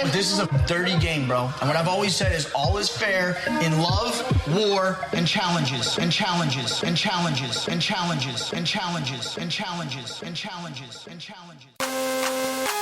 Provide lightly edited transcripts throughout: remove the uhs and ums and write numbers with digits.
This is a dirty game, bro. And what I've always said is all is fair in love, war, and challenges, and challenges, and challenges, and challenges, and challenges, and challenges, and challenges, and challenges.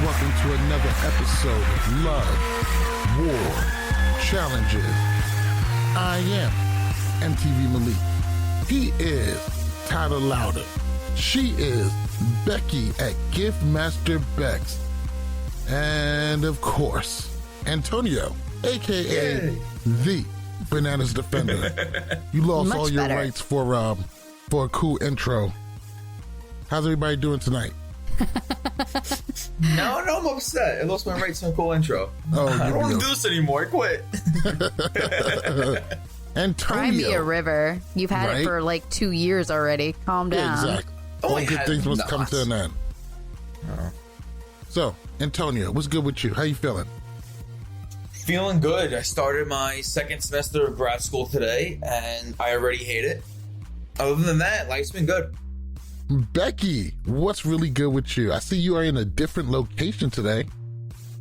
Welcome to another episode of Love, War, Challenges. I am MTV Malik. He is Tyler Louder. She is Becky at Gift Master Bex. And of course, Antonio, aka the Bananas Defender. You lost Much all your better. rights for a cool intro. How's everybody doing tonight? No, I'm upset. I lost my rights to a cool intro. Oh, I don't want to do this anymore. I quit. Antonio. Cry me a river. You've had Right? it for like 2 years already. Calm down. Exactly. Oh, All I good have things must not. come to an end. Oh. So, Antonio, what's good with you? How you feeling? Feeling good. I started my second semester of grad school today, and I already hate it. Other than that, life's been good. Becky, what's really good with you? I see you are in a different location today.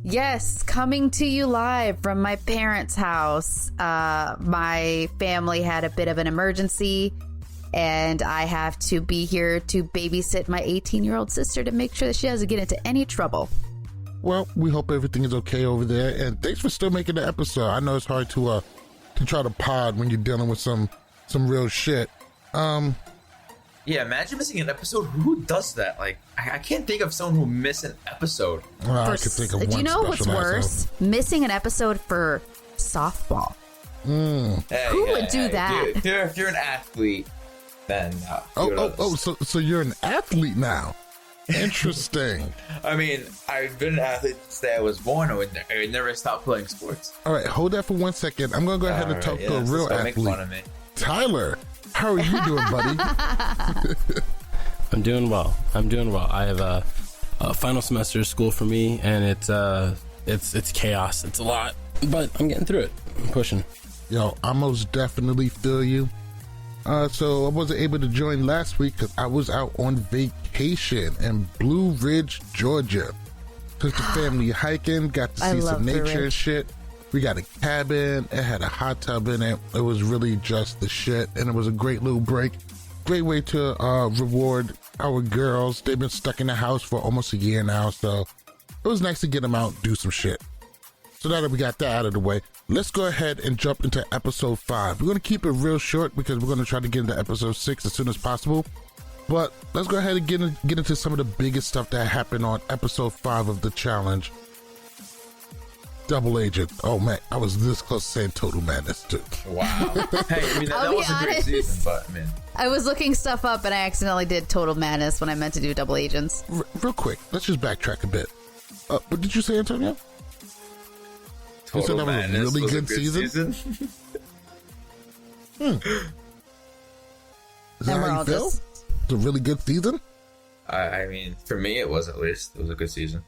Yes, coming to you live from my parents' house. My family had a bit of an emergency, and I have to be here to babysit my 18-year-old sister to make sure that she doesn't get into any trouble. Well, we hope everything is okay over there, and thanks for still making the episode. I know it's hard to try to pod when you're dealing with some real shit. Yeah, imagine missing an episode. Who does that? Like, I can't think of someone who missed an episode. I could think of one. Do you know what's special worse? Missing an episode for softball. Hey, Who would do that? If you're an athlete, then So you're an athlete now. Interesting. I mean, I've been an athlete since the day I was born. I would never stop playing sports. All right, hold that for 1 second. I'm gonna go ahead and talk to a real Don't make athlete. fun of me. Tyler, how are you doing, buddy? I'm doing well. I have a final semester of school for me, and it's chaos. It's a lot, but I'm getting through it. I'm pushing. Yo, I most definitely feel you. So I wasn't able to join last week because I was out on vacation in Blue Ridge, Georgia. Took the family hiking, got to I see love some Blue nature and Ridge. shit. We got a cabin. It had a hot tub in it. It was really just the shit, and it was a great little break. Great way to reward our girls. They've been stuck in the house for almost a year now, so it was nice to get them out and do some shit. So now that we got that out of the way, let's go ahead and jump into episode 5. We're going to keep it real short because we're going to try to get into episode 6 as soon as possible. But let's go ahead and get into some of the biggest stuff that happened on episode 5 of the challenge. Double Agent. Oh man, I was this close to saying Total Madness too. Wow. Hey, I mean, that I'll be was a great honest. season, but I mean, I was looking stuff up and I accidentally did Total Madness when I meant to do Double Agents. Real quick, let's just backtrack a bit. What did you say, Antonio? You said that was a Madness really was good season? season? Is that And we're how you all feel? just- It's a really good season? I mean, for me, it was at least. It was a good season.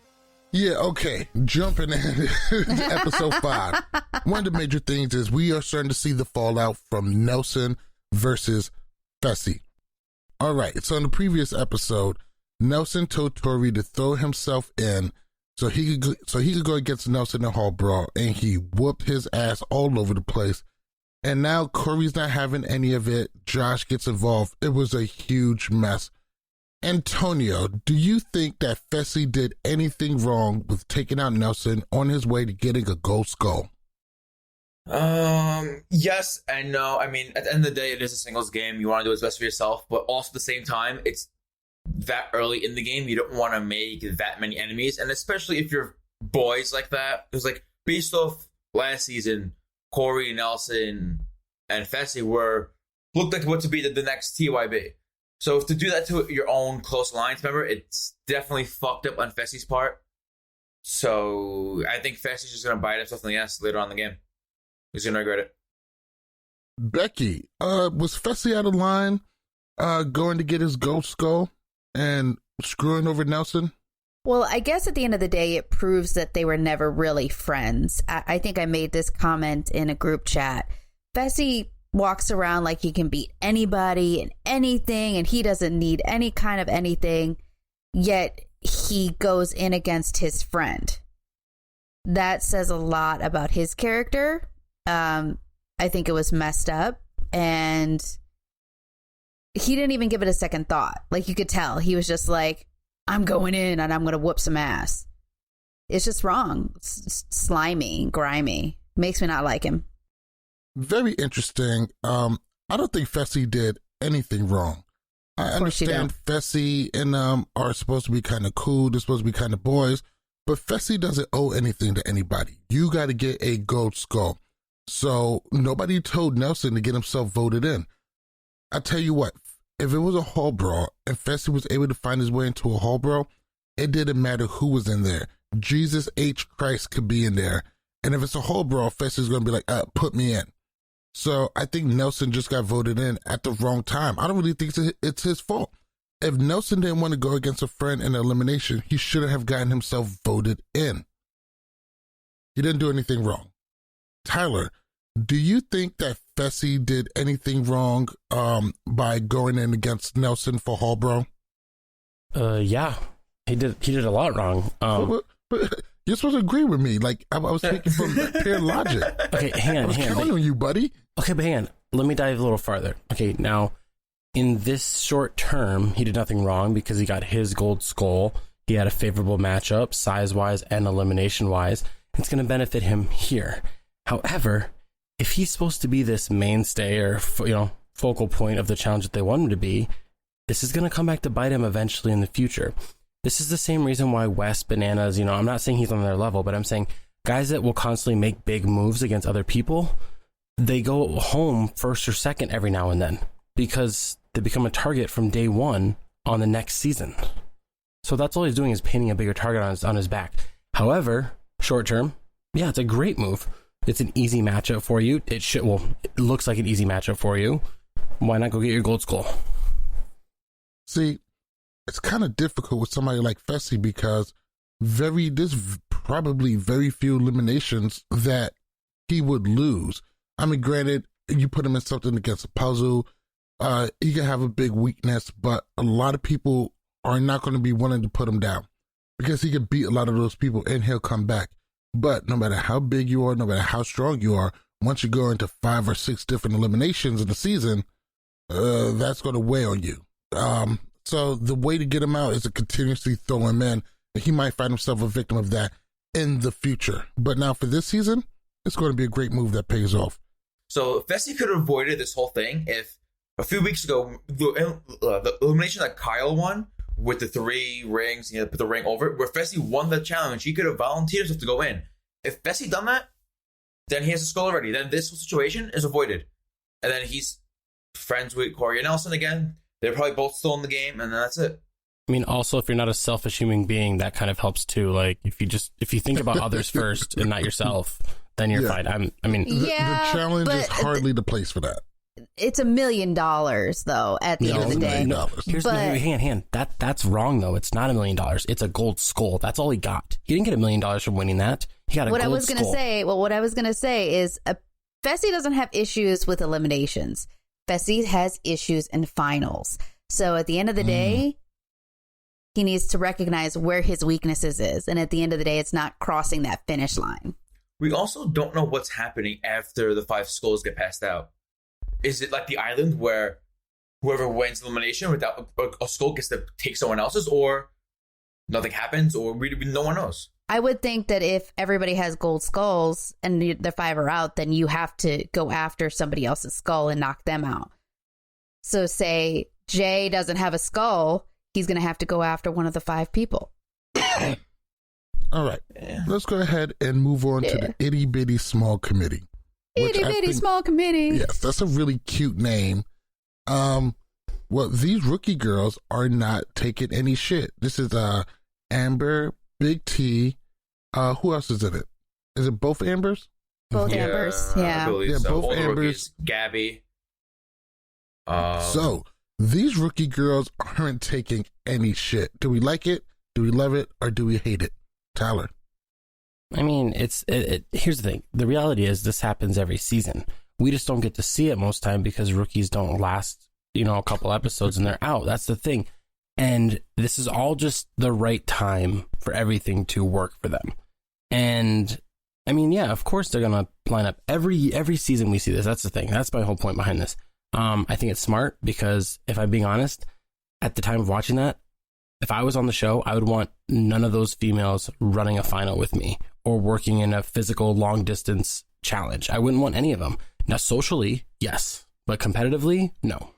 Yeah, okay. Jumping in episode 5. One of the major things is we are starting to see the fallout from Nelson versus Fessy. All right, so in the previous episode, Nelson told Tori to throw himself in so he could go against Nelson in Hall Brawl, and he whooped his ass all over the place. And now Corey's not having any of it. Josh gets involved. It was a huge mess. Antonio, do you think that Fessy did anything wrong with taking out Nelson on his way to getting a gold skull? Yes and no. I mean, at the end of the day, it is a singles game. You want to do what's best for yourself, but also at the same time, it's that early in the game. You don't want to make that many enemies, and especially if you're boys like that. It was like, based off last season, Corey, Nelson, and Fessy looked like what to be the next TYB. So if to do that to your own close alliance member, it's definitely fucked up on Fessy's part. So I think Fessy's just going to bite himself in the ass later on in the game. He's going to regret it. Becky, was Fessy out of line going to get his gold skull and screwing over Nelson? Well, I guess at the end of the day, it proves that they were never really friends. I think I made this comment in a group chat. Fessy walks around like he can beat anybody and anything, and he doesn't need any kind of anything, yet he goes in against his friend. That says a lot about his character. I think it was messed up, and he didn't even give it a second thought. Like, you could tell he was just like, I'm going in and I'm going to whoop some ass. It's just wrong. It's slimy, grimy. Makes me not like him. Very interesting. I don't think Fessy did anything wrong. I understand Fessy and are supposed to be kind of cool. They're supposed to be kind of boys, but Fessy doesn't owe anything to anybody. You got to get a gold skull. So nobody told Nelson to get himself voted in. I tell you what, if it was a hall brawl and Fessy was able to find his way into a hall brawl, it didn't matter who was in there. Jesus H. Christ could be in there. And if it's a hall brawl, Fessy's going to be like, put me in. So I think Nelson just got voted in at the wrong time. I don't really think it's his fault. If Nelson didn't want to go against a friend in elimination, he shouldn't have gotten himself voted in. He didn't do anything wrong. Tyler, do you think that Fessy did anything wrong by going in against Nelson for Hall Bro? Yeah, he did a lot wrong. But you're supposed to agree with me. Like, I was thinking from pure logic. Okay, hang on. I was counting on you, buddy. Okay, but hang on. Let me dive a little farther. Okay, now, in this short term, he did nothing wrong because he got his gold skull. He had a favorable matchup, size-wise and elimination-wise. It's going to benefit him here. However, if he's supposed to be this mainstay or, focal point of the challenge that they want him to be, this is going to come back to bite him eventually in the future. This is the same reason why Wes Bananas, I'm not saying he's on their level, but I'm saying guys that will constantly make big moves against other people, they go home first or second every now and then because they become a target from day one on the next season. So that's all he's doing is painting a bigger target on his back. However, short term, yeah, it's a great move. It's an easy matchup for you. It looks like an easy matchup for you. Why not go get your gold skull? See, it's kind of difficult with somebody like Fessy because there's probably very few eliminations that he would lose. I mean, granted, you put him in something against a puzzle, he can have a big weakness, but a lot of people are not going to be willing to put him down because he can beat a lot of those people and he'll come back. But no matter how big you are, no matter how strong you are, once you go into 5 or 6 different eliminations in the season, that's going to weigh on you. So the way to get him out is to continuously throw him in. He might find himself a victim of that in the future. But now for this season, it's going to be a great move that pays off. So Fessy could have avoided this whole thing if a few weeks ago, the elimination that Kyle won with the 3 rings, put the ring over it, where Fessy won the challenge, he could have volunteered himself to go in. If Fessy done that, then he has a skull already. Then this whole situation is avoided. And then he's friends with Corey and Nelson again. They're probably both still in the game, and then that's it. I mean, also, if you're not a selfish human being, that kind of helps too. Like, if you think about others first and not yourself, then you're fine. The challenge is hardly the place for that. It's $1 million, though, at the end of the day. Hang on. That's wrong, though. It's not $1 million. It's a gold skull. That's all he got. He didn't get $1 million from winning that. He got a gold skull. What I was going to say is Fessy doesn't have issues with eliminations. Fessy has issues in finals. So at the end of the day, he needs to recognize where his weaknesses is. And at the end of the day, it's not crossing that finish line. We also don't know what's happening after the 5 skulls get passed out. Is it like the island where whoever wins elimination without a skull gets to take someone else's, or nothing happens, or no one knows? I would think that if everybody has gold skulls and the 5 are out, then you have to go after somebody else's skull and knock them out. So say Jay doesn't have a skull, he's going to have to go after one of the 5 people. All right. Yeah. Let's go ahead and move on to the Itty Bitty Small Committee. Itty Bitty Small Committee. Yes, that's a really cute name. Well, these rookie girls are not taking any shit. This is Amber, Big T, Who else is in it? Is it both Ambers? Both Ambers, yeah. I believe Yeah, so. both All the Ambers. rookies, Gabby. So these rookie girls aren't taking any shit. Do we like it? Do we love it? Or do we hate it? Tyler. I mean, here's the thing. The reality is this happens every season. We just don't get to see it most time because rookies don't last, a couple episodes and they're out. That's the thing. And this is all just the right time for everything to work for them. And I mean, yeah, of course they're going to line up every season we see this. That's the thing. That's my whole point behind this. I think it's smart because if I'm being honest, at the time of watching that, if I was on the show, I would want none of those females running a final with me or working in a physical long distance challenge. I wouldn't want any of them. Now, socially, yes, but competitively, no.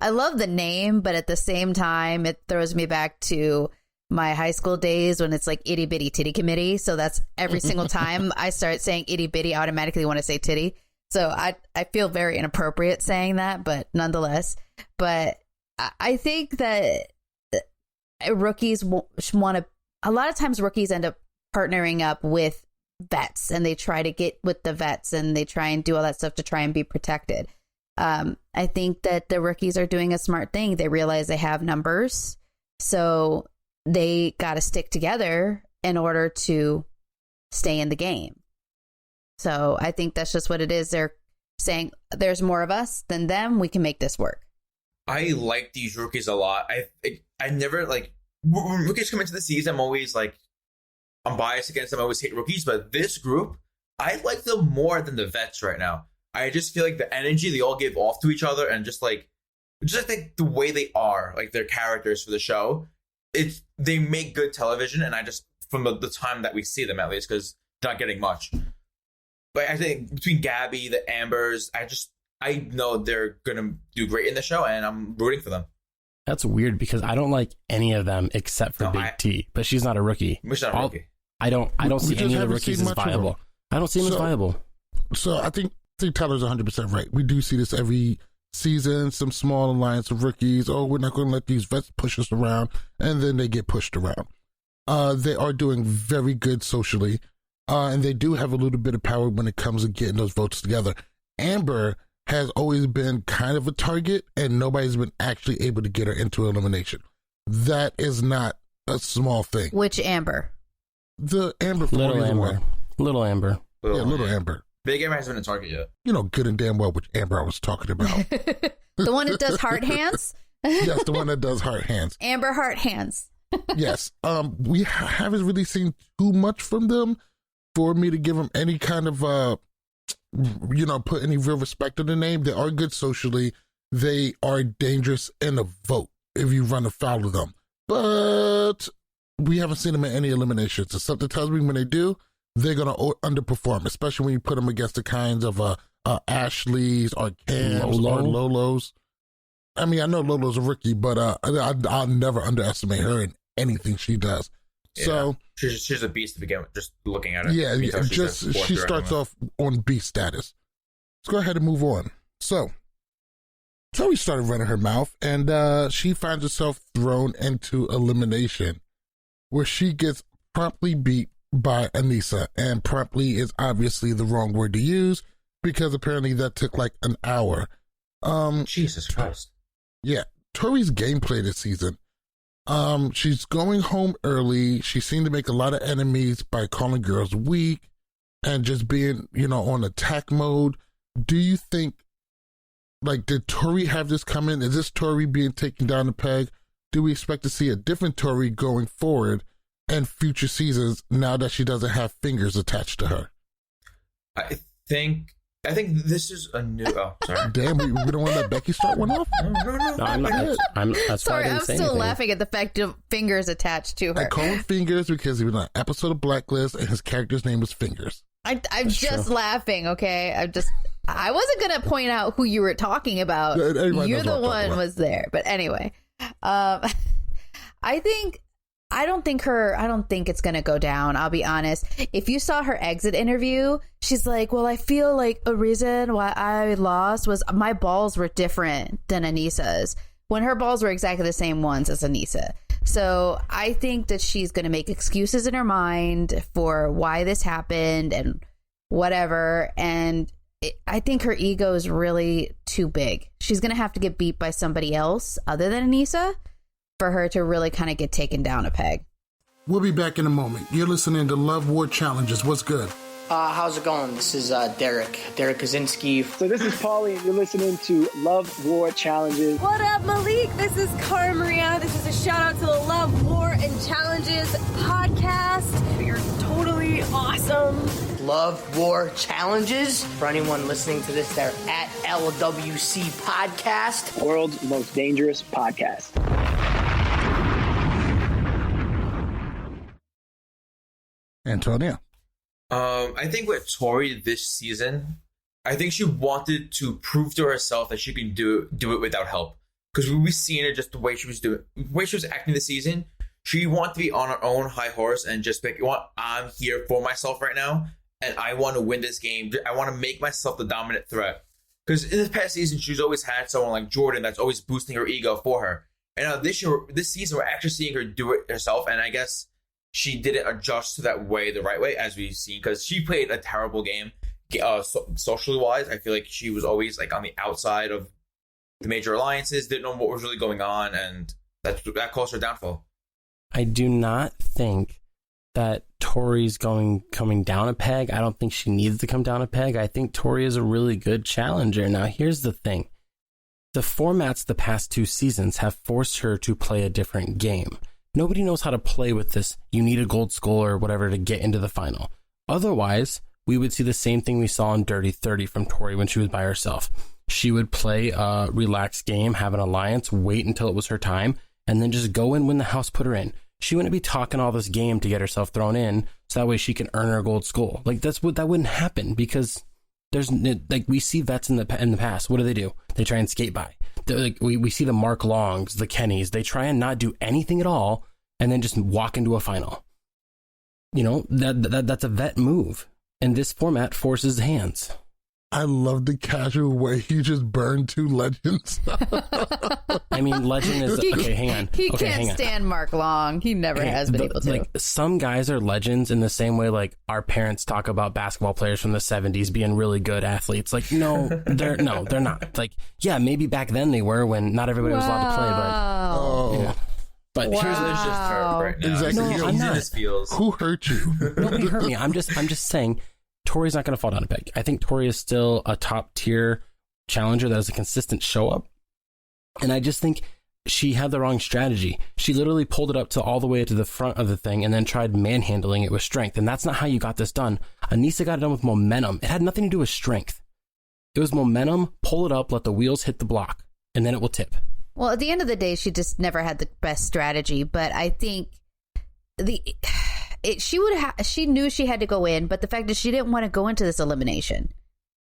I love the name, but at the same time, it throws me back to my high school days when it's like itty bitty titty committee. So that's every single time I start saying itty bitty, I automatically want to say titty. So I feel very inappropriate saying that, but nonetheless. But I think that rookies want to, a lot of times rookies end up partnering up with vets and they try to get with the vets and they try and do all that stuff to try and be protected. I think that the rookies are doing a smart thing. They realize they have numbers, so they got to stick together in order to stay in the game. So I think that's just what it is. They're saying there's more of us than them. We can make this work. I like these rookies a lot. I never when rookies come into the season, I'm always I'm biased against them. I always hate rookies, but this group, I like them more than the vets right now. I just feel like the energy they all give off to each other and just the way they are, like their characters for the show, they make good television. And I just, from the time that we see them at least, because they're not getting much. But I think between Gabby, the Ambers, I know they're going to do great in the show and I'm rooting for them. That's weird because I don't like any of them except for Big T, but she's not a rookie. She's not a rookie. I don't see any of the rookies as viable. I don't see them as viable. So I think Tyler's 100% right. We do see this every season, some small alliance of rookies. Oh, we're not going to let these vets push us around, and then they get pushed around. They are doing very good socially, and they do have a little bit of power when it comes to getting those votes together. Amber has always been kind of a target, and nobody's been actually able to get her into elimination. That is not a small thing. Which Amber? The Amber from Little Amber. One. Little Amber. Little Amber. Big Amber hasn't been a target yet. You know good and damn well which Amber I was talking about. The one that does heart hands? Yes, the one that does heart hands. Amber heart hands. Yes. We haven't really seen too much from them for me to give them any kind of, put any real respect on the name. They are good socially. They are dangerous in a vote if you run afoul of them. But we haven't seen them in any eliminations. So something tells me when they do, they're going to underperform, especially when you put them against the kinds of Ashleys or Cams or Lolos. I mean, I know Lolo's a rookie, but I'll never underestimate her in anything she does. Yeah. So she's a beast to begin with, just looking at her. Yeah, she starts off on beast status. Let's go ahead and move on. So Tori started running her mouth, and she finds herself thrown into elimination, where she gets promptly beat by Anissa, and promptly is obviously the wrong word to use because apparently that took like an hour. Jesus Christ. Yeah, Tori's gameplay this season. She's going home early. She seemed to make a lot of enemies by calling girls weak and just being, on attack mode. Do you think, did Tori have this coming? Is this Tori being taken down a peg? Do we expect to see a different Tori going forward and future seasons now that she doesn't have fingers attached to her? I think this is a new. Oh, sorry. Damn, we don't want to let Becky start one off. No, I'm not. That's sorry, why I didn't I'm say still anything. laughing at the fact of fingers attached to her. I call him Fingers because he was on an episode of Blacklist and his character's name was Fingers. I'm just laughing, okay? I wasn't going to point out who you were talking about. You're the one was there. But anyway, I don't think it's going to go down. I'll be honest. If you saw her exit interview, she's like, well, I feel like a reason why I lost was my balls were different than Anissa's, when her balls were exactly the same ones as Anissa. So I think that she's going to make excuses in her mind for why this happened and whatever. And I think her ego is really too big. She's going to have to get beat by somebody else other than Anissa for her to really kind of get taken down a peg. We'll be back in a moment. You're listening to Love War Challenges. What's good? How's it going? This is Derek Kaczynski. So this is Paulie, and you're listening to Love War Challenges. What up, Malik? This is Cara Maria. This is a shout out to the Love War and Challenges podcast. You're totally awesome. Love War Challenges. For anyone listening to this, they're at LWC Podcast. World's most dangerous podcast. Antonio. I think with Tori this season, I think she wanted to prove to herself that she can do it without help. Because we've seen it just the way she was acting this season. She wanted to be on her own high horse and just be like, you know what, I'm here for myself right now, and I want to win this game. I want to make myself the dominant threat. Because in the past season, she's always had someone like Jordan that's always boosting her ego for her. And now this season, we're actually seeing her do it herself, and I guess she didn't adjust to that way the right way, as we've seen, because she played a terrible game socially wise. I feel like she was always like on the outside of the major alliances, didn't know what was really going on, and that caused her downfall. I do not think that Tori's coming down a peg. I don't think she needs to come down a peg. I think Tori is a really good challenger. Now, here's the thing. The formats the past 2 seasons have forced her to play a different game. Nobody knows how to play with this. You need a gold skull or whatever to get into the final. Otherwise, we would see the same thing we saw in Dirty 30 from Tori when she was by herself. She would play a relaxed game, have an alliance, wait until it was her time, and then just go in when the house put her in. She wouldn't be talking all this game to get herself thrown in, so that way she can earn her gold skull. Like that wouldn't happen, because there's like we see vets in the past. What do? They try and skate by. Like we see the Mark Longs, the Kennys. They try and not do anything at all, and then just walk into a final. You know, that's a vet move, and this format forces hands. I love the casual way he just burned 2 legends. I mean, legend is okay. Hang on. He can't stand Mark Long. He never has been able to. Like some guys are legends in the same way like our parents talk about basketball players from the 70s being really good athletes. Like they're not. Like yeah, maybe back then they were when not everybody was allowed to play, but Oh. yeah. But Wow. Here's just hurt right now. Exactly. No, I'm not. This feels. Who hurt you? Nobody hurt me. I'm just saying Tori's not going to fall down a peg. I think Tori is still a top tier challenger that has a consistent show up. And I just think she had the wrong strategy. She literally pulled it up to all the way to the front of the thing and then tried manhandling it with strength. And that's not how you got this done. Anissa got it done with momentum. It had nothing to do with strength. It was momentum, pull it up, let the wheels hit the block, and then it will tip. Well, at the end of the day, she just never had the best strategy. But I think she knew she had to go in, but the fact is she didn't want to go into this elimination.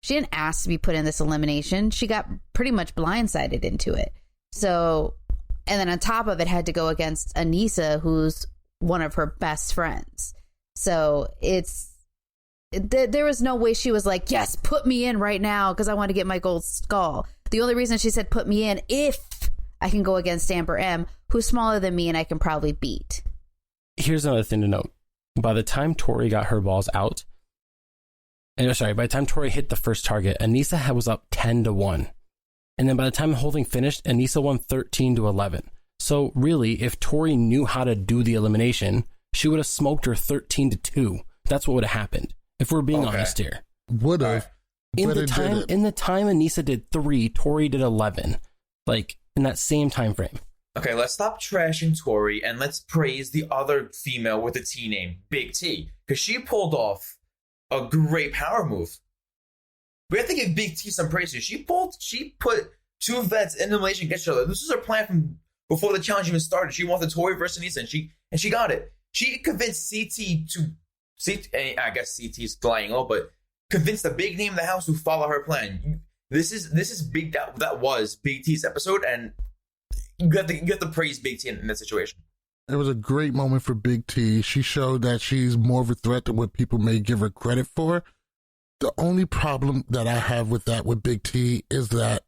She didn't ask to be put in this elimination. She got pretty much blindsided into it. So, and then on top of it, had to go against Anissa, who's one of her best friends. So there was no way she was like, yes, put me in right now because I want to get my gold skull. The only reason she said put me in if I can go against Amber M, who's smaller than me and I can probably beat. Here's another thing to note. By the time Tori got her balls out, by the time Tori hit the first target, Anissa was up 10-1. And then by the time the whole thing finished, Anissa won 13-11. So really, if Tori knew how to do the elimination, she would have smoked her 13-2. That's what would have happened, if we're being honest here. Would have. In the time Anissa did 3, Tori did 11. Like, in that same time frame. Okay, let's stop trashing Tori and let's praise the other female with a T name, Big T, because she pulled off a great power move. We have to give Big T some praise here. She put 2 vets in elimination against each other. This was her plan from before the challenge even started. She wanted Tori versus Anissa, and she got it. She convinced I guess CT's lying low, but convinced the big name in the house to follow her plan. This is big. That was Big T's episode, and you have to praise Big T in that situation. It was a great moment for Big T. She showed that she's more of a threat than what people may give her credit for. The only problem that I have with Big T is that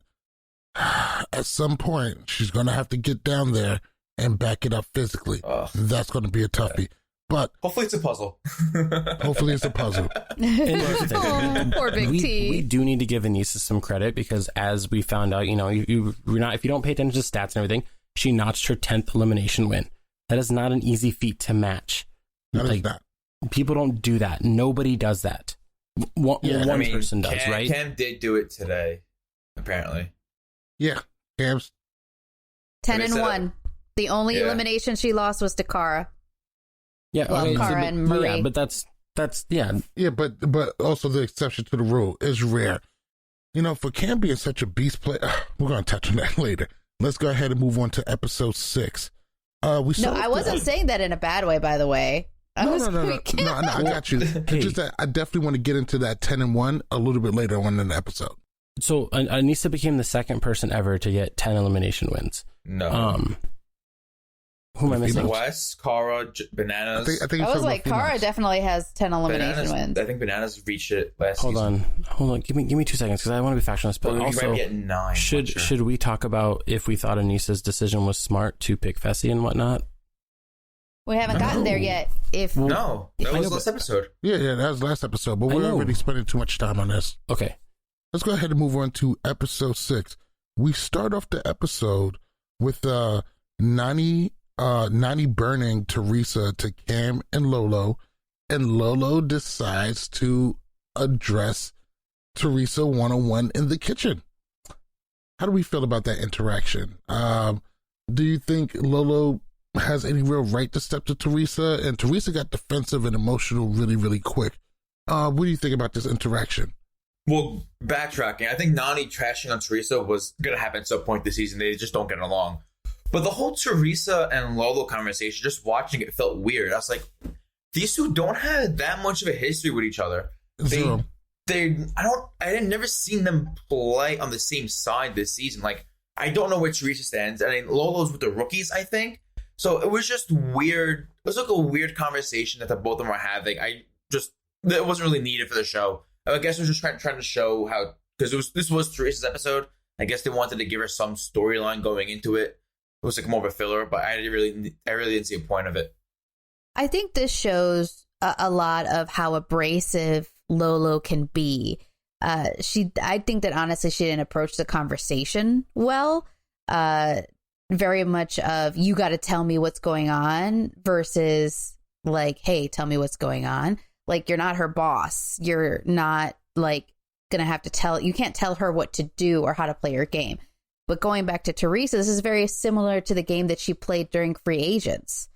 at some point she's going to have to get down there and back it up physically. That's going to be a toughie. But hopefully it's a puzzle. Hopefully it's a puzzle. Poor Big T. We do need to give Anissa some credit because as we found out, if you don't pay attention to stats and everything, she notched her 10th elimination win. That is not an easy feat to match. That is not. People don't do that. Nobody does that. One person does, right? Cam did do it today, apparently. Yeah, Cam's 10-1. The only elimination she lost was to Kara. Yeah, well, Kara and Marie. Yeah, but that's Yeah, but also the exception to the rule is rare. For Cam being such a beast player, we're going to touch on that later. Let's go ahead and move on to episode 6. I wasn't saying that in a bad way, by the way. No, I got you. It's just that I definitely want to get into that 10-1 a little bit later on in the episode. So Anissa became the second person ever to get 10 elimination wins. No. Who am I missing? Wes, Kara, Bananas. I think I was like, Kara definitely has 10 elimination wins. I think Bananas reached it last season. Hold on. Give me 2 seconds because I want to be factual on this. But also, get 9. Should we talk about if we thought Anissa's decision was smart to pick Fessy and whatnot? We haven't gotten there yet. That was last episode. Yeah, that was last episode. But we're already spending too much time on this. Okay. Let's go ahead and move on to episode 6. We start off the episode with Nani burning Theresa to Cam and Lolo, and Lolo decides to address Theresa one-on-one in the kitchen. How do we feel about that interaction? Do you think Lolo has any real right to step to Theresa? And Theresa got defensive and emotional really, really quick. What do you think about this interaction? Well, backtracking, I think Nani trashing on Theresa was going to happen at some point this season. They just don't get along. But the whole Theresa and Lolo conversation, just watching it felt weird. I was like, these two don't have that much of a history with each other. Zero. I never seen them play on the same side this season. Like, I don't know where Theresa stands. I mean, Lolo's with the rookies, I think. So it was just weird. It was like a weird conversation that the both of them were having. It wasn't really needed for the show. I guess it was just trying to show how, because this was Theresa's episode. I guess they wanted to give her some storyline going into it. It was like more of a filler, but I really didn't see a point of it. I think this shows a lot of how abrasive Lolo can be. I think that honestly she didn't approach the conversation well. Very much of, you got to tell me what's going on versus like, hey, tell me what's going on. Like, you're not her boss. You're not like gonna have to you can't tell her what to do or how to play her game. But going back to Theresa, this is very similar to the game that she played during Free Agents.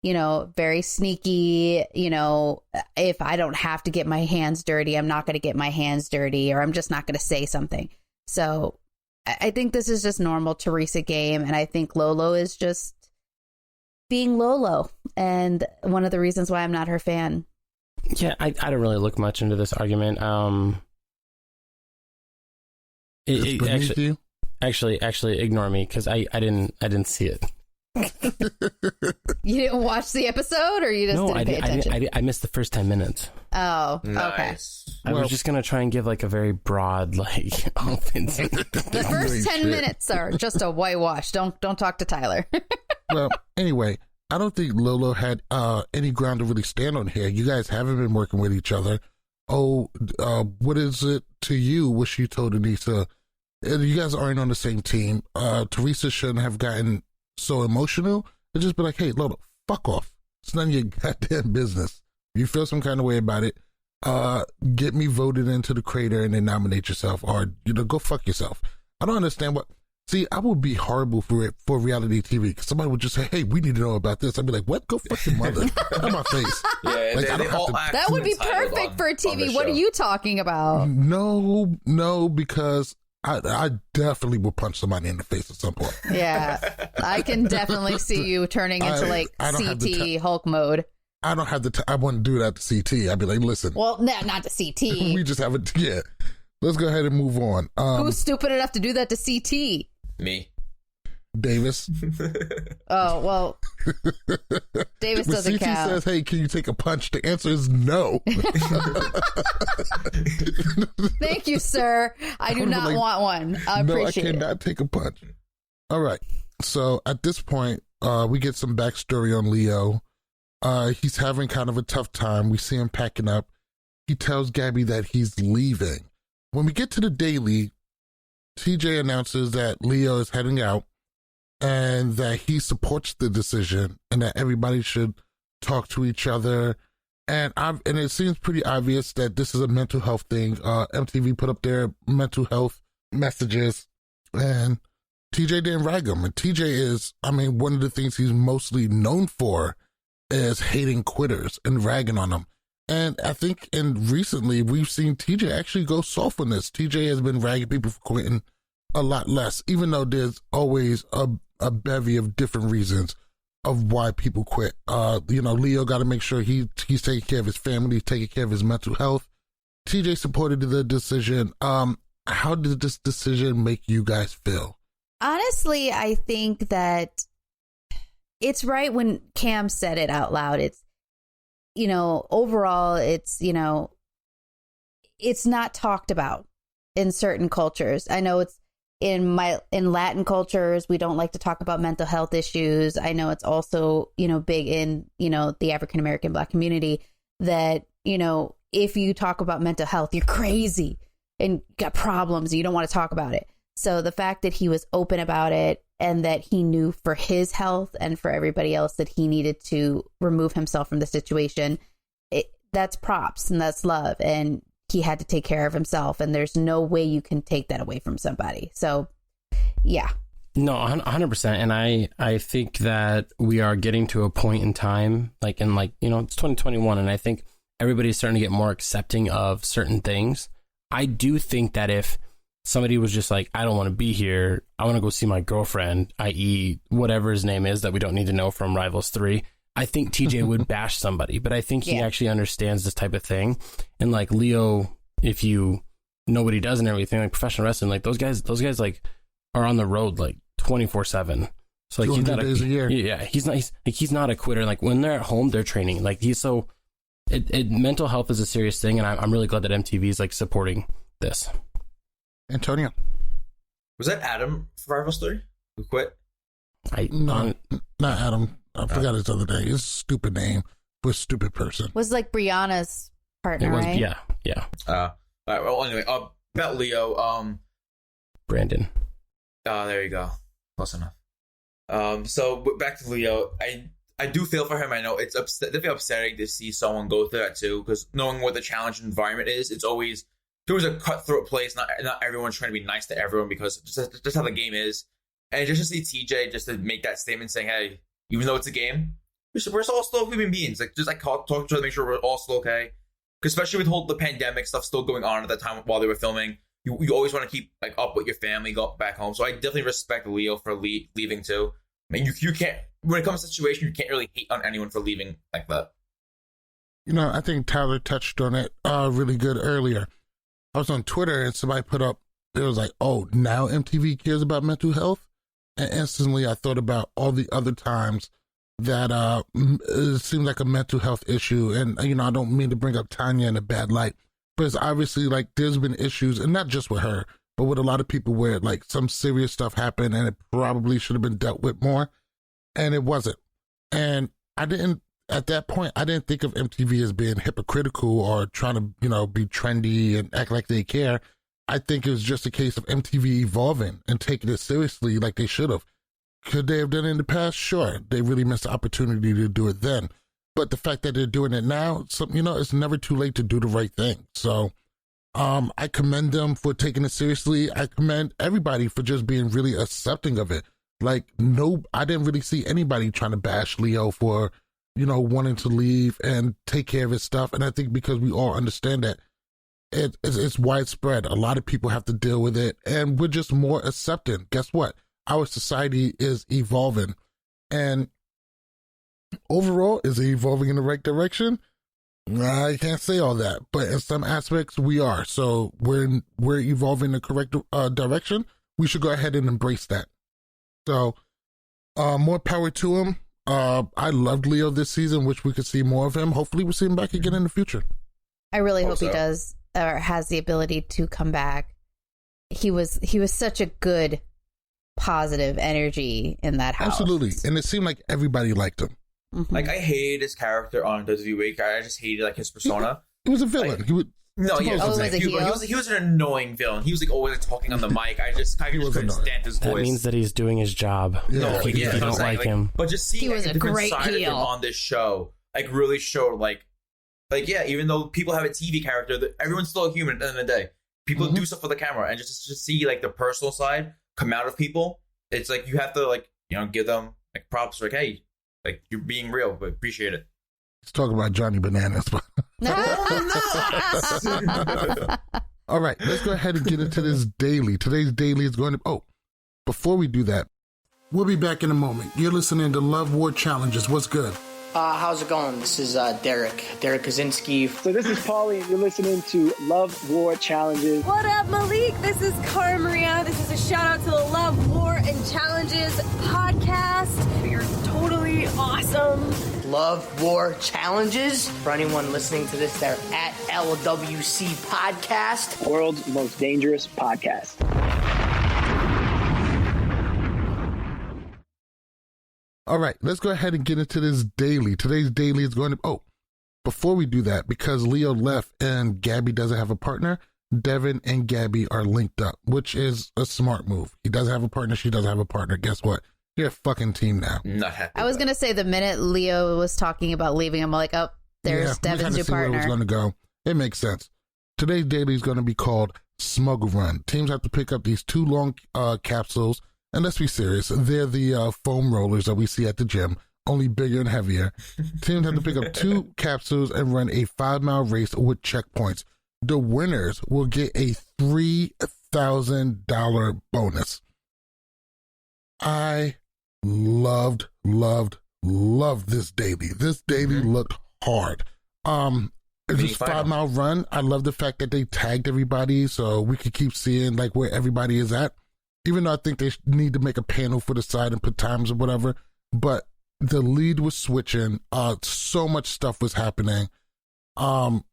Very sneaky, if I don't have to get my hands dirty, I'm not going to get my hands dirty, or I'm just not going to say something. So I think this is just normal Theresa game. And I think Lolo is just being Lolo. And one of the reasons why I'm not her fan. Yeah, I don't really look much into this argument. Actually, ignore me because I didn't see it. You didn't watch the episode, or you just didn't pay attention? I missed the first 10 minutes. Oh, nice. Okay. I was just gonna try and give like a very broad open. The first 10 minutes are just a whitewash. Don't talk to Tyler. Well, anyway, I don't think Lolo had any ground to really stand on here. You guys haven't been working with each other. What is it to you what she told Anissa? You guys aren't on the same team. Theresa shouldn't have gotten so emotional. It's just be like, hey, Lolo, fuck off. It's none of your goddamn business. You feel some kind of way about it, get me voted into the crater and then nominate yourself, or go fuck yourself. I don't understand what. See, I would be horrible for reality TV because somebody would just say, hey, we need to know about this. I'd be like, what? Go fuck your mother. On my face. Yeah, that would be perfect for TV. What are you talking about? No, because I definitely will punch somebody in the face at some point. Yeah, I can definitely see you turning into CT Hulk mode. I don't have I wouldn't do that to CT. I'd be like, listen. Well, not to CT. We just have it. Yeah. Let's go ahead and move on. Who's stupid enough to do that to CT? Me. Davis. Oh, well, Davis doesn't CT count. says, hey, can you take a punch? The answer is no. Thank you, sir. I do not want one. I appreciate it. No, I cannot take a punch. All right. So at this point, We get some backstory on Leo. He's having kind of a tough time. We see him packing up. He tells Gabby that he's leaving. When we get to the daily, TJ announces that Leo is heading out and that he supports the decision and that everybody should talk to each other. And it seems pretty obvious that this is a mental health thing. MTV put up their mental health messages and TJ didn't rag him. And TJ is, one of the things he's mostly known for is hating quitters and ragging on them. And I think recently we've seen TJ actually go soft on this. TJ has been ragging people for quitting a lot less, even though there's always a bevy of different reasons of why people quit. Leo got to make sure he's taking care of his family, he's taking care of his mental health. TJ supported the decision. How did this decision make you guys feel? Honestly, I think that it's right when Cam said it out loud. It's, overall, it's not talked about in certain cultures. I know it's in Latin cultures, we don't like to talk about mental health issues. I know it's also, big in, the African-American Black community that, if you talk about mental health, you're crazy and got problems. You don't want to talk about it. So the fact that he was open about it and that he knew for his health and for everybody else that he needed to remove himself from the situation, that's props and that's love. And he had to take care of himself. And there's no way you can take that away from somebody. So, yeah. No, 100%. And I think that we are getting to a point in time, it's 2021. And I think everybody's starting to get more accepting of certain things. I do think that if somebody was just like, I don't want to be here, I want to go see my girlfriend, i.e. whatever his name is that we don't need to know from Rivals 3, I think TJ would bash somebody. But I think he actually understands this type of thing. And like Leo, if you know what he does and everything, like professional wrestling, like those guys like are on the road like 24/7. So like he's not days a year. Yeah, he's not a quitter. Like when they're at home, they're training. Like mental health is a serious thing, and I'm really glad that MTV is like supporting this. Antonio, was that Adam for Rivals 3 who quit? Not Adam. I forgot his other name. His stupid name for stupid person. Was like Brianna's partner, right? Yeah. All right. Well, anyway, about Leo. Brandon. Oh, there you go. Close enough. So back to Leo. I do feel for him. I know it's definitely upsetting to see someone go through that too, because knowing what the challenge environment is, it's always a cutthroat place. Not everyone's trying to be nice to everyone because just how the game is. And just to see TJ just to make that statement saying, hey, even though it's a game, we're all still human beings. Like just like talk to each other, make sure we're all still okay. Because especially with the pandemic stuff still going on at that time while they were filming, you always want to keep like up with your family, go back home. So I definitely respect Leo for leaving too. I mean, you can't, when it comes to situation, you can't really hate on anyone for leaving like that. I think Tyler touched on it really good earlier. I was on Twitter and somebody put up, it was like, oh, now MTV cares about mental health? And instantly I thought about all the other times that it seems like a mental health issue. And, I don't mean to bring up Tanya in a bad light, but it's obviously like there's been issues, and not just with her, but with a lot of people where like some serious stuff happened and it probably should have been dealt with more, and it wasn't. And at that point, I didn't think of MTV as being hypocritical or trying to, be trendy and act like they care. I think it was just a case of MTV evolving and taking it seriously like they should have. Could they have done it in the past? Sure. They really missed the opportunity to do it then. But the fact that they're doing it now, it's never too late to do the right thing. So I commend them for taking it seriously. I commend everybody for just being really accepting of it. Like, no, I didn't really see anybody trying to bash Leo for, wanting to leave and take care of his stuff. And I think because we all understand that it's widespread. A lot of people have to deal with it, and we're just more accepting. Guess what? Our society is evolving, and overall, is it evolving in the right direction? I can't say all that, but in some aspects we are. So we're evolving in the correct direction. We should go ahead and embrace that. So more power to him. I loved Leo this season. Wish we could see more of him. Hopefully we'll see him back again in the future. I really hope he does, or has the ability to come back. He was such a good positive energy in that house. Absolutely. And it seemed like everybody liked him. Mm-hmm. Like, I hated his character on WWE Week. I just hated like his persona. He was a villain. Like, he was no, yeah, he was an annoying villain. He was like always talking on the mic. I just couldn't stand his voice. That means that he's doing his job. Yeah. If you don't like him. But just seeing He was a a different great side heel. of him on this show, like, really showed like yeah, even though people have a TV character, everyone's still a human at the end of the day. People do stuff for the camera, and just see like the personal side come out of people. It's like you have to like, you know, give them like props, like, hey, like, you're being real, but appreciate it. He's talking about Johnny Bananas. All right, let's go ahead and get into this daily. Today's daily is going to... Oh, before we do that, we'll be back in a moment. You're listening to Love War Challenges. What's good? How's it going? This is Derek Kaczynski. So this is Paulie, and you're listening to Love War Challenges. What up, Malik? This is Cara Maria. This is a shout out to the Love, War, and Challenges podcast. You're totally awesome. Love War Challenges. For anyone listening to this, they're at LWC Podcast. World's most dangerous podcast. All right, let's go ahead and get into this daily. Today's daily is going to... Oh, before we do that, because Leo left and Gabby doesn't have a partner, Devin and Gabby are linked up, which is a smart move. He doesn't have a partner. She doesn't have a partner. Guess what? You're a fucking team now. Not happy. I was going to say the minute Leo was talking about leaving, I'm like, oh, there's Devin's new partner. Where it was going to go. It makes sense. Today's daily is going to be called Smuggle Run. Teams have to pick up these 2 long capsules. And let's be serious, they're the foam rollers that we see at the gym, only bigger and heavier. Teams have to pick up 2 capsules and run a 5-mile race with checkpoints. The winners will get a $3,000 bonus. I loved this daily. This daily looked hard. This 5-mile run, I love the fact that they tagged everybody so we could keep seeing like where everybody is at. Even though I think they need to make a panel for the side and put times or whatever, but the lead was switching. So much stuff was happening. So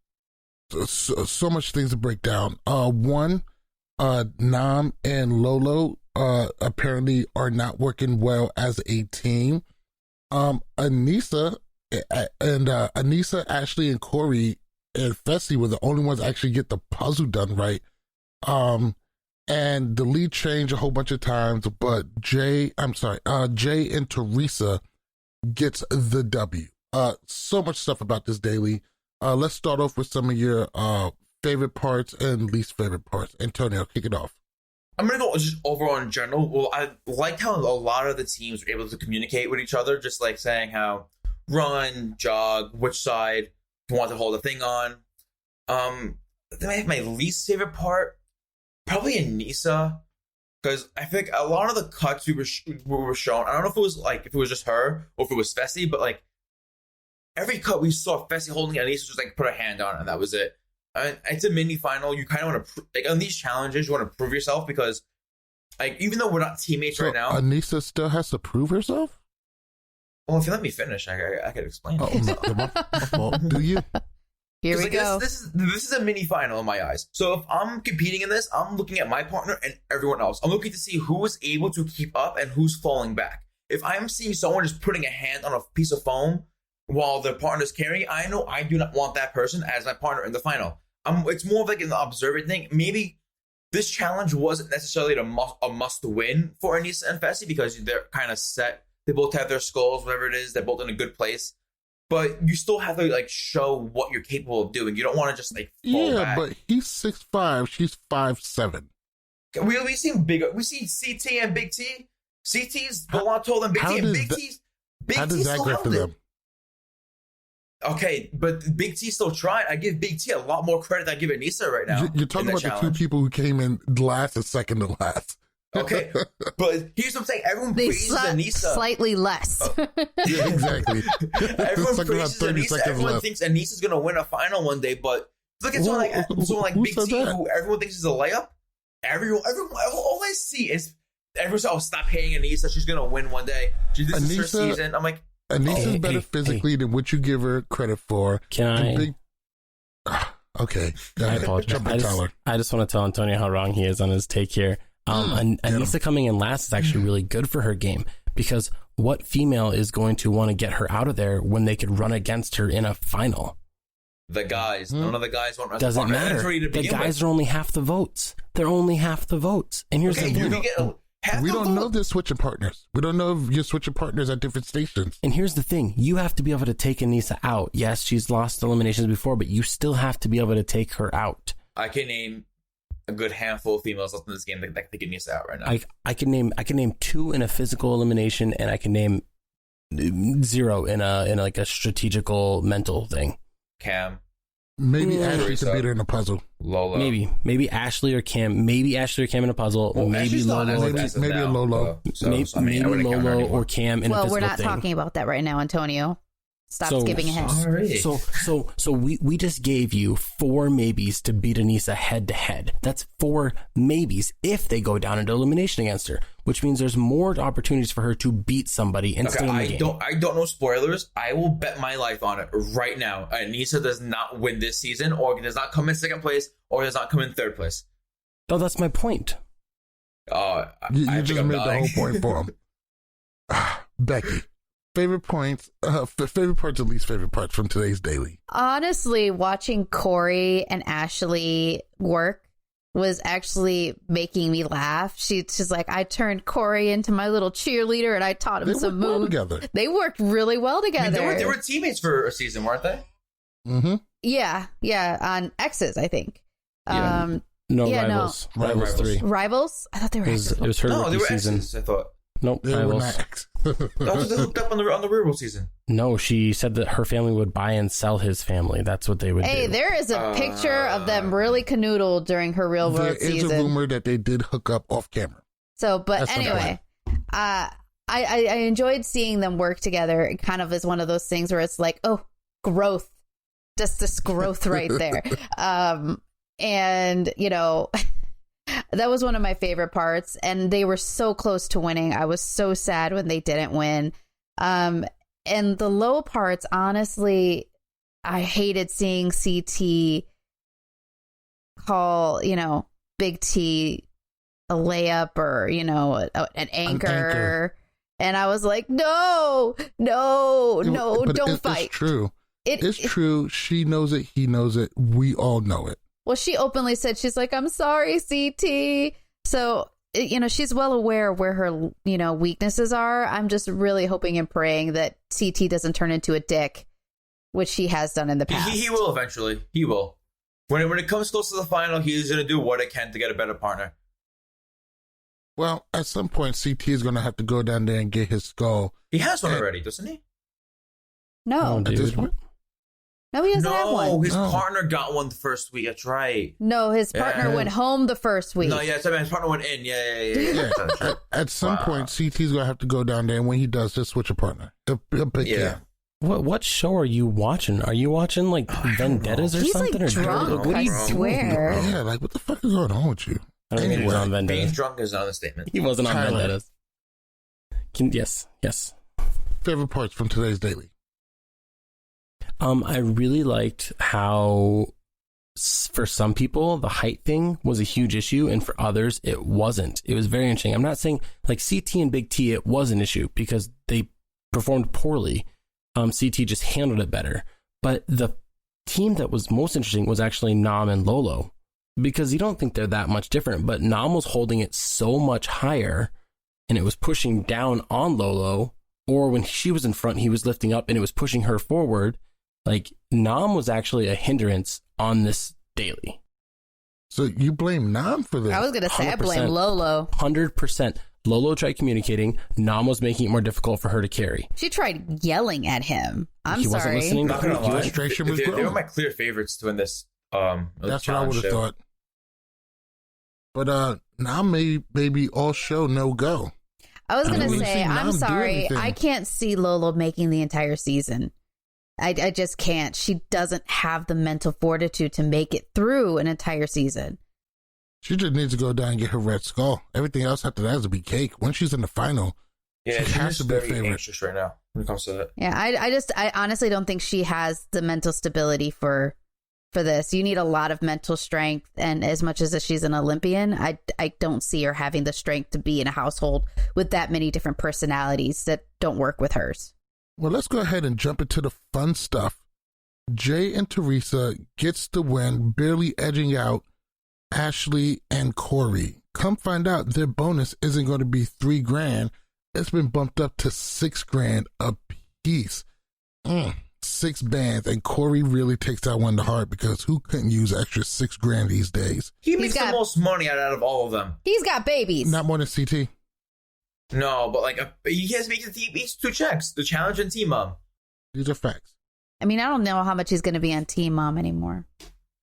much things to break down. Nam and Lolo apparently are not working well as a team. Anissa, Ashley, and Corey and Fessy were the only ones that actually get the puzzle done right. And the lead changed a whole bunch of times, but Jay and Theresa gets the W. So much stuff about this daily. Let's start off with some of your favorite parts and least favorite parts. Antonio, kick it off. I'm going to go just overall in general. Well, I liked how a lot of the teams were able to communicate with each other, just like saying how run, jog, which side you want to hold the thing on. Then I have my least favorite part. Probably Anissa, because I think a lot of the cuts we were shown, I don't know if it was just her or if it was Fessy, but like every cut we saw Fessy holding Anissa just like put a hand on it, and that was it. And it's a mini final. You kind of want to like on these challenges, you want to prove yourself because like even though we're not teammates right now, Anissa still has to prove herself. Well, if you let me finish, I could explain. Well, do you? Here we like, go. This is a mini final in my eyes. So if I'm competing in this, I'm looking at my partner and everyone else. I'm looking to see who is able to keep up and who's falling back. If I'm seeing someone just putting a hand on a piece of foam while their partner's carrying, I know I do not want that person as my partner in the final. It's more of like an observant thing. Maybe this challenge wasn't necessarily a must win for Anissa and Fessy because they're kind of set. They both have their skulls, whatever it is. They're both in a good place. But you still have to like show what you're capable of doing. You don't want to just like fall back. But he's 6'5", she's 5'7". We seen bigger. We see CT and Big T. CT's a lot taller than Big T, and Big T's. How does that go for them? Okay, but Big T still tried. I give Big T a lot more credit than I give Anissa right now. You're talking about the 2 people who came in last and second to last. Okay, but here's what I'm saying. Everyone praises Anissa. Slightly less. Yeah, exactly. Everyone praises Anissa. Everyone thinks Anissa's going to win a final one day, but look at someone like Big T, who everyone thinks is a layup. Everyone, all I see is everyone says, "Oh, stop hating Anissa. She's going to win one day. This is her season." I'm like, Anissa's better physically than what you give her credit for. Can I? Okay. I apologize. I just want to tell Antonio how wrong he is on his take here. Anissa coming in last is actually really good for her game, because what female is going to want to get her out of there when they could run against her in a final? The guys. None of the guys want to. Doesn't matter. The guys are only half the votes. They're only half the votes. And here's the thing. We don't know they're switching partners. We don't know if you're switching partners at different stations. And here's the thing. You have to be able to take Anissa out. Yes, she's lost eliminations before, but you still have to be able to take her out. I can name a good handful of females left in this game that can get Anissa out right now. I can name 2 in a physical elimination, and I can name 0 in like a strategical mental thing. Cam. Maybe Ashley could beat her in a puzzle. Lola. Maybe Ashley or Cam. Maybe Ashley or Cam in a puzzle. Well, maybe Lolo. Maybe a Lolo. Maybe Lolo or Cam in a physical thing. Well, we're not talking about that right now, Antonio. Stop skipping ahead. Sorry. So we just gave you 4 maybes to beat Anissa head to head. That's 4 maybes if they go down into elimination against her, which means there's more opportunities for her to beat somebody and stay in the game. I don't know spoilers. I will bet my life on it right now. Anissa does not win this season, or does not come in second place, or does not come in third place. No, that's my point. You just made the whole point for him. Becky. Favorite points, favorite parts and least favorite parts from today's daily. Honestly, watching Corey and Ashley work was actually making me laugh. She's like, I turned Corey into my little cheerleader and I taught him some moves. Together. They worked really well together. I mean, they were teammates for a season, weren't they? Mm-hmm. Yeah, on X's, I think. Yeah. Rivals. Rivals 3. Rivals? I thought they were X's. It was her No, they were season. X's, I thought. Nope, They were Rivals. not X. They hooked up on the Real World season. No, she said that her family would buy and sell his family. That's what they would do. Hey, there is a picture of them really canoodled during her Real World season. There is a rumor that they did hook up off camera. So, but anyway, I enjoyed seeing them work together. It kind of is one of those things where it's like, oh, growth. Just this growth right there. And, you know, that was one of my favorite parts. And they were so close to winning. I was so sad when they didn't win. And the low parts, honestly, I hated seeing CT call, you know, Big T a layup or, you know, an anchor. And I was like, no, don't fight. It's true. It's true. She knows it. He knows it. We all know it. Well, she openly said, she's like, I'm sorry, CT. So, you know, she's well aware of where her, you know, weaknesses are. I'm just really hoping and praying that CT doesn't turn into a dick, which he has done in the past. He will eventually. He will. When it comes close to the final, he's going to do what it can to get a better partner. Well, at some point, CT is going to have to go down there and get his skull. He has one already, doesn't he? No. At this point? No, he doesn't have one. His partner got one the first week. That's right. No, his partner went home the first week. No, his partner went in. Yeah. At some point, CT's going to have to go down there, and when he does, he'll switch a partner. He'll pick him. What show are you watching? Are you watching like Vendettas or He's something? Like drunk, what are you swear. doing? Yeah, like what the fuck is going on with you? I don't think he was on Vendettas. Being drunk is not a statement. He wasn't on Tyler. Vendettas. Yes. Favorite parts from today's daily? I really liked how, for some people, the height thing was a huge issue, and for others, it wasn't. It was very interesting. I'm not saying, like, CT and Big T, it was an issue, because they performed poorly. CT just handled it better. But the team that was most interesting was actually Nam and Lolo, because you don't think they're that much different, but Nam was holding it so much higher, and it was pushing down on Lolo, or when she was in front, he was lifting up, and it was pushing her forward. Like, Nam was actually a hindrance on this daily. So you blame Nam for this? I was going to say, I blame Lolo. 100%. Lolo tried communicating. Nam was making it more difficult for her to carry. She tried yelling at him. I'm he sorry. Wasn't listening. Not gonna lie. They were my clear favorites to win this. That's what I would have thought. But Nam maybe all show no go. I was going to say, I'm sorry. I I can't see Lolo making the entire season. I just can't. She doesn't have the mental fortitude to make it through an entire season. She just needs to go down and get her red skull. Everything else after that is to be cake. Once she's in the final, she has to be very anxious right now when it comes to that. Yeah, I honestly don't think she has the mental stability for for this. You need a lot of mental strength. And as much as she's an Olympian, I don't see her having the strength to be in a household with that many different personalities that don't work with hers. Well, let's go ahead and jump into the fun stuff. Jay and Theresa gets the win, barely edging out Ashley and Corey. Come find out their bonus isn't going to be $3,000. It's been bumped up to $6,000 a piece. 6 bands, and Corey really takes that one to heart because who couldn't use extra $6,000 these days? He makes the most money out of all of them. He's got babies. Not more than CT. No, but like he has to make each 2 checks: the challenge and Team Mom. These are facts. I mean, I don't know how much he's going to be on Team Mom anymore.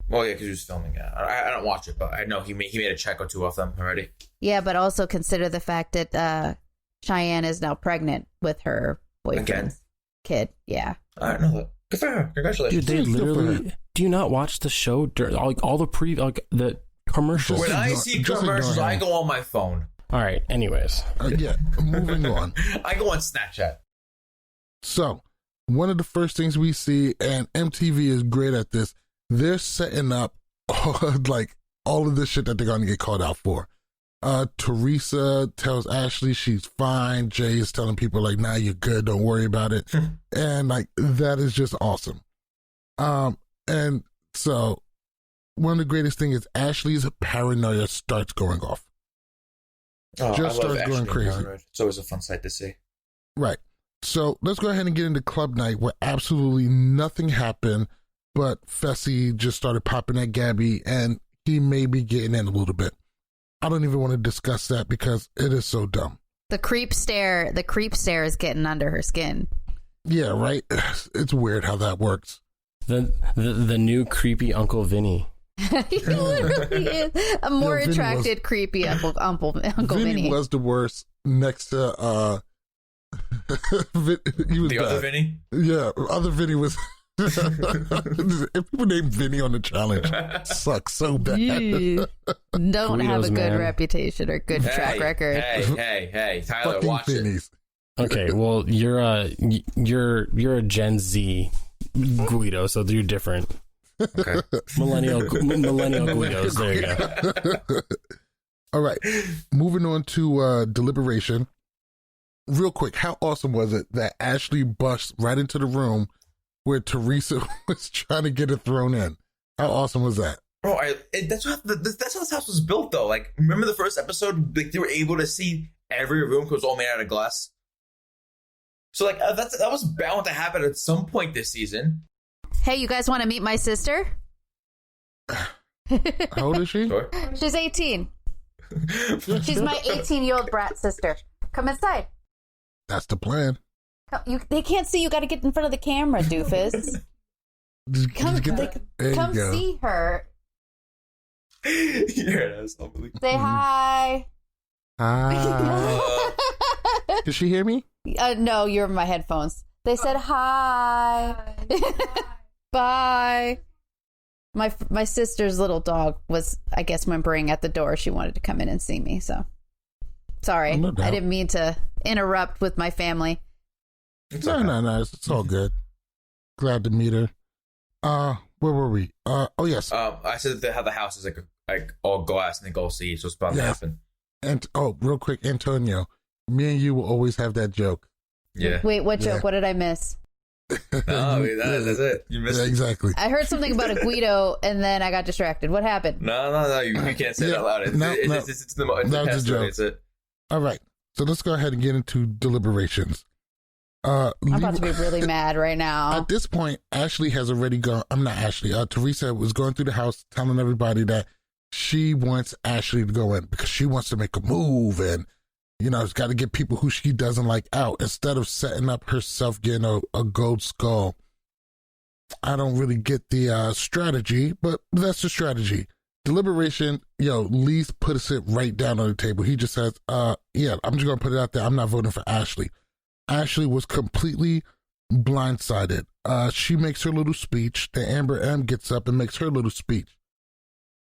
Well, yeah, because he was filming it. I don't watch it, but I know he made a check or 2 off them already. Yeah, but also consider the fact that Cheyenne is now pregnant with her boyfriend's kid. Yeah. I don't know that. Good for her. Congratulations. Dude, they literally. Do you not watch the show? All the the commercials. When I see commercials, I go on my phone. All right. Anyways. Yeah. Moving on. I go on Snapchat. So, one of the first things we see, and MTV is great at this, they're setting up like all of this shit that they're going to get called out for. Theresa tells Ashley she's fine. Jay is telling people like, nah, you're good. Don't worry about it. And like, that is just awesome. And so one of the greatest things is Ashley's paranoia starts going off. Just starts going crazy. Paranoid. It's always a fun sight to see. Right. So let's go ahead and get into club night where absolutely nothing happened, but Fessy just started popping at Gabby and he may be getting in a little bit. I don't even want to discuss that because it is so dumb. The creep stare is getting under her skin. Yeah, right. It's weird how that works. The new creepy Uncle Vinny. He literally is a more attracted, creepy Uncle Vinny. Was the worst next to he was the bad. Other Vinny? Yeah, other Vinny was. If people named Vinny on the challenge, sucks so bad. Don't have a good reputation or good track record. Hey, Tyler, fucking watch Vinnies. it. Okay, well, you're a Gen Z Guido, so you're different. Okay. Millennial Guidos. There you go. All right, moving on to deliberation. Real quick, how awesome was it that Ashley busts right into the room where Theresa was trying to get it thrown in? How awesome was that? Bro, that's how this house was built, though. Like, remember the first episode? Like, they were able to see every room because it was all made out of glass. So, like, that was bound to happen at some point this season. Hey, you guys want to meet my sister? How old is she? Sure. She's 18. She's my 18-year-old brat sister. Come inside. That's the plan. They can't see you. Got to get in front of the camera, doofus. Come see her. Yeah, that's unbelievable. Say hi. Hi. Did she hear me? No, you're in my headphones. They said hi. Bye. My sister's little dog was, I guess, whimpering at the door. She wanted to come in and see me. So sorry, Oh, no doubt. I didn't mean to interrupt with my family. No. It's all good. Glad to meet her. Where were we? Oh yes. I said that how the house is like all glass and they go see, so it's about to happen. And real quick, Antonio, me and you will always have that joke. Yeah. Wait, what joke? What did I miss? No, that's it. You missed it. Exactly. I heard something about a Guido, and then I got distracted. What happened? No, you can't say that loud. It's the That's a joke. It's it. All right. So let's go ahead and get into deliberations. I'm about to be really mad right now. At this point, Ashley has already gone. I'm not Ashley. Theresa was going through the house telling everybody that she wants Ashley to go in because she wants to make a move and, it's got to get people who she doesn't like out instead of setting up herself getting a gold skull. I don't really get the strategy, but that's the strategy. Deliberation, Lee puts it right down on the table. He just says, I'm just going to put it out there. I'm not voting for Ashley. Ashley was completely blindsided. She makes her little speech. The Amber M gets up and makes her little speech.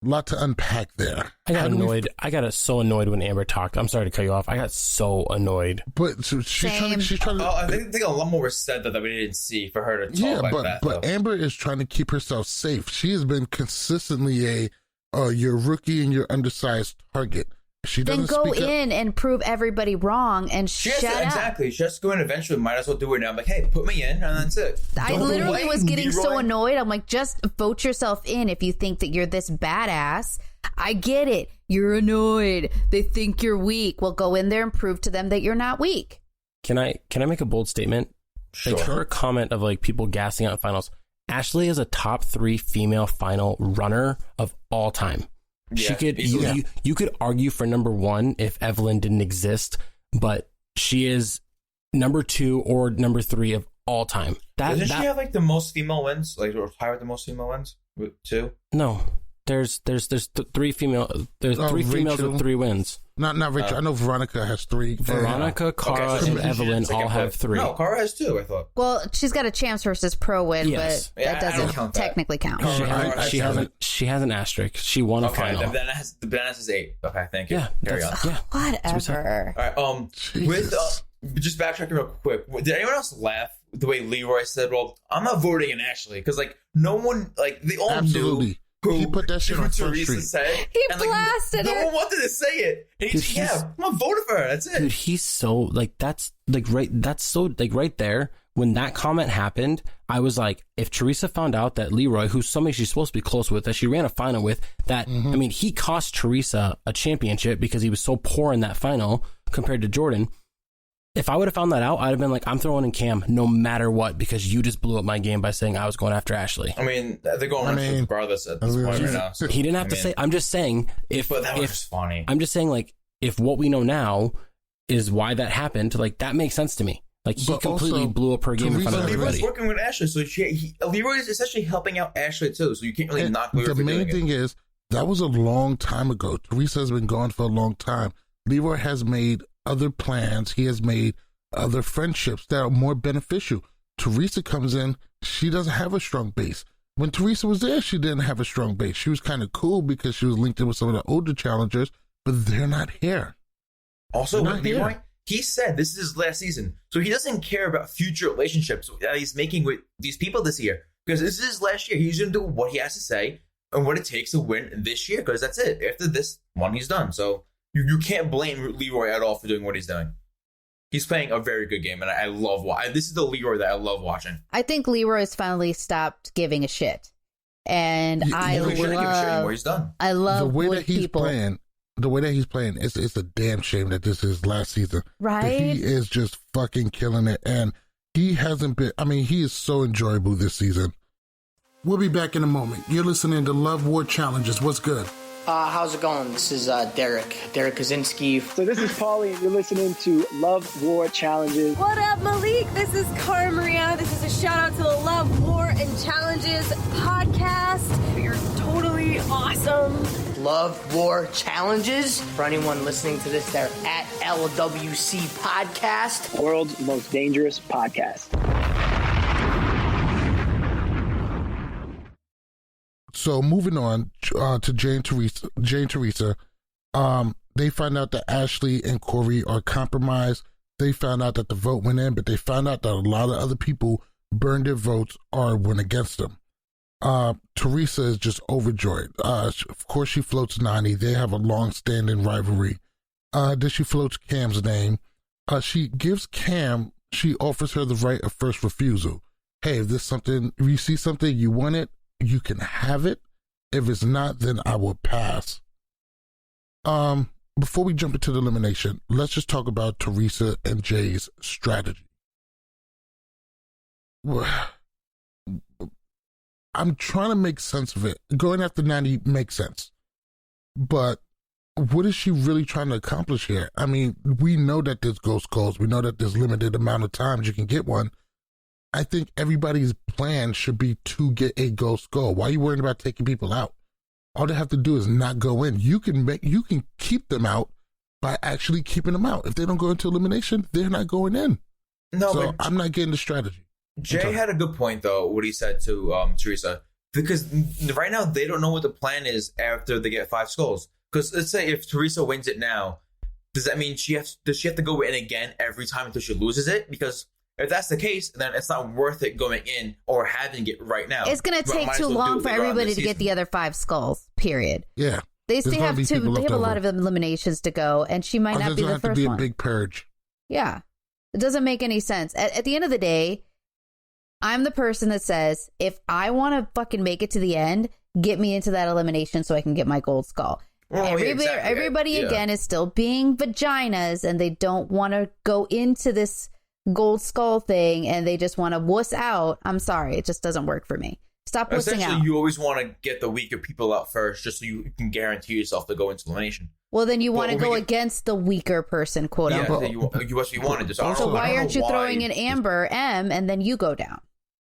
A lot to unpack there. I got annoyed. I got so annoyed when Amber talked. I'm sorry to cut you off. I got so annoyed. But so she's trying to. Oh, I think a lot more was said that we didn't see for her to talk like that. But Amber is trying to keep herself safe. She has been consistently your rookie and your undersized target. She doesn't then go in and prove everybody wrong and shut up. Exactly. She has to go in eventually. Might as well do it now. I'm like, hey, put me in, and that's it. I literally was getting so annoyed. I'm like, just vote yourself in if you think that you're this badass. I get it. You're annoyed. They think you're weak. Well, go in there and prove to them that you're not weak. Can I make a bold statement? Sure. Like her comment of like people gassing out in finals. Ashley is a top 3 female final runner of all time. Yeah, she could you could argue for number 1 if Evelyn didn't exist, but she is number 2 or number 3 of all time. Doesn't she have like the most female wins, like or tied with the most female wins with 2? No, there's 3 female. There's 3 females with 3 wins. Not Rachel. I know Veronica has 3. Veronica, Cara, and Evelyn all have 3. No, Cara has 2. I thought. Well, she's got a champs versus pro win, yes. but that doesn't technically count. She has an asterisk. She won a final. The banana has 8. Okay, thank you. Yeah, carry on. Yeah, whatever. All right. With just backtracking real quick. Did anyone else laugh the way Leroy said, "Well, I'm not voting in Ashley," because like no one, like they all knew. He put that shit on Theresa said. He blasted it. it. No one wanted to say it. And he's I'm gonna vote for her. That's it. Dude, he's so like that's so right there. When that comment happened, I was like, if Theresa found out that Leroy, who's somebody she's supposed to be close with, that she ran a final with, that I mean, he cost Theresa a championship because he was so poor in that final compared to Jordan. If I would have found that out, I'd have been like, I'm throwing in Cam no matter what because you just blew up my game by saying I was going after Ashley. I mean, they're going regardless at this point right now. So, he didn't have to say. I'm just saying but that was funny. I'm just saying like if what we know now is why that happened, like that makes sense to me. Like he completely blew up her game in front of everybody. Leroy's working with Ashley, so Leroy is essentially helping out Ashley too. So you can't really knock Leroy. The main thing is that was a long time ago. Theresa has been gone for a long time. Leroy has made other plans. He has made other friendships that are more beneficial. Theresa comes in, she doesn't have a strong base. When Theresa was there, she didn't have a strong base. She was kind of cool because she was linked in with some of the older challengers, but they're not here. Also, with Leroy, he said this is his last season, so he doesn't care about future relationships that he's making with these people this year because this is his last year. He's going to do what he has to say and what it takes to win this year because that's it. After this one, he's done. So you can't blame Leroy at all for doing what he's doing. He's playing a very good game, and I love watching. This is the Leroy that I love watching. I think Leroy's finally stopped giving a shit, and I love. He's done. I love the way that he's people. Playing. The way that he's playing, it's a damn shame that this is last season. Right? He is just fucking killing it, and he hasn't been. I mean, he is so enjoyable this season. We'll be back in a moment. You're listening to Love War Challenges. What's good? How's it going? This is Derek Kaczynski. So this is Paulie, and you're listening to Love War Challenges. What up, Malik? This is Cara Maria. This is a shout out to the Love, War, and Challenges podcast. You're totally awesome. Love War Challenges. For anyone listening to this, they're at LWC Podcast. World's most dangerous podcast. So moving on to Jane Theresa, they find out that Ashley and Corey are compromised. They found out that the vote went in, but they found out that a lot of other people burned their votes or went against them. Theresa is just overjoyed. Of course, she floats Nani. They have a long-standing rivalry. Then she floats Cam's name. She gives Cam, she offers her the right of first refusal. Hey, if you see something, you want it, you can have it. If it's not, then I will pass. Before we jump into the elimination, let's just talk about Theresa and Jay's strategy. I'm trying to make sense of it. Going after Nani makes sense. But what is she really trying to accomplish here? I mean, we know that there's ghost calls. We know that there's limited amount of times you can get one. I think everybody's plan should be to get a ghost goal. Why are you worrying about taking people out? All they have to do is not go in. You can keep them out by actually keeping them out. If they don't go into elimination, they're not going in. No, so but I'm not getting the strategy. Jay had a good point though. What he said to Theresa. because right now they don't know what the plan is after they get 5 skulls. Because let's say if Theresa wins it now, does that mean does she have to go in again every time until she loses it? Because if that's the case, then it's not worth it going in or having it right now. It's going to take too long for everybody to get the other 5 skulls, period. Yeah. They still have a lot of eliminations to go, and she might not be the first one. There's going to be a big purge. Yeah. It doesn't make any sense. At the end of the day, I'm the person that says, if I want to fucking make it to the end, get me into that elimination so I can get my gold skull. Everybody again is still being vaginas, and they don't want to go into this gold skull thing, and they just want to wuss out. I'm sorry. It just doesn't work for me. Stop wussing out. You always want to get the weaker people out first, just so you can guarantee yourself to go into elimination. Well, then you want to go against the weaker person, quote unquote. Yeah, you wanted this. So why aren't you throwing in Amber M and then you go down?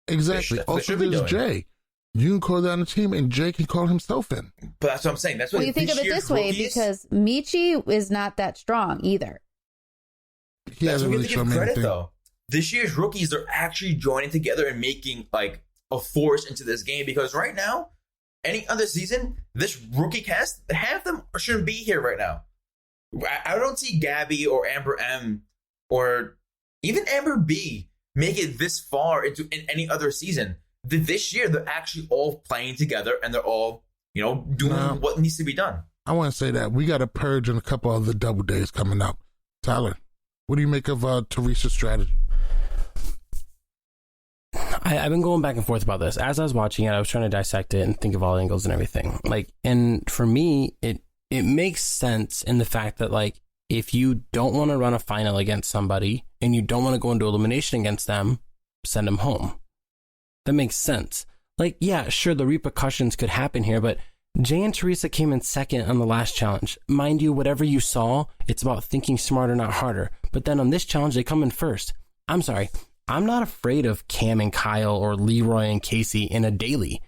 Exactly. Also, there's Jay. You can call down the team, and Jay can call himself in. But that's what I'm saying. That's what you think of it this way, because Michi is not that strong either. He hasn't really shown anything. Though. This year's rookies are actually joining together and making like a force into this game, because right now, any other season, this rookie cast, half of them shouldn't be here right now. I don't see Gabby or Amber M or even Amber B make it this far in any other season. This year, they're actually all playing together, and they're all, doing what needs to be done. I want to say that we got a purge in a couple of the double days coming up. Tyler, what do you make of Theresa's strategy? I've been going back and forth about this. As I was watching it, I was trying to dissect it and think of all angles and everything. And for me, it makes sense in the fact that, if you don't want to run a final against somebody and you don't want to go into elimination against them, send them home. That makes sense. Yeah, sure, the repercussions could happen here, but Jay and Theresa came in second on the last challenge. Mind you, whatever you saw, it's about thinking smarter, not harder. But then on this challenge, they come in first. I'm sorry. I'm not afraid of Cam and Kyle or Leroy and Casey in a daily.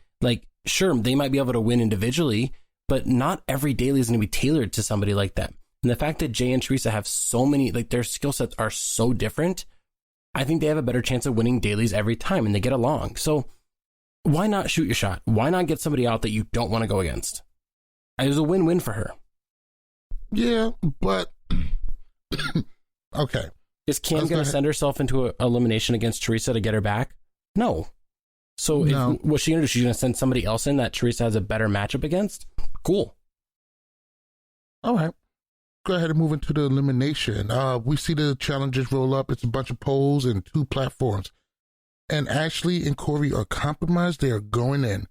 Sure, they might be able to win individually, but not every daily is going to be tailored to somebody like that. And the fact that Jay and Theresa have so many, their skill sets are so different, I think they have a better chance of winning dailies every time, and they get along. So why not shoot your shot? Why not get somebody out that you don't want to go against? It was a win-win for her. Yeah, but okay. Is Cam going to send herself into an elimination against Theresa to get her back? No. So what's she going to do? She's going to send somebody else in that Theresa has a better matchup against? Cool. All right. Go ahead and move into the elimination. We see the challenges roll up. It's a bunch of polls and 2 platforms. And Ashley and Corey are compromised. They are going in.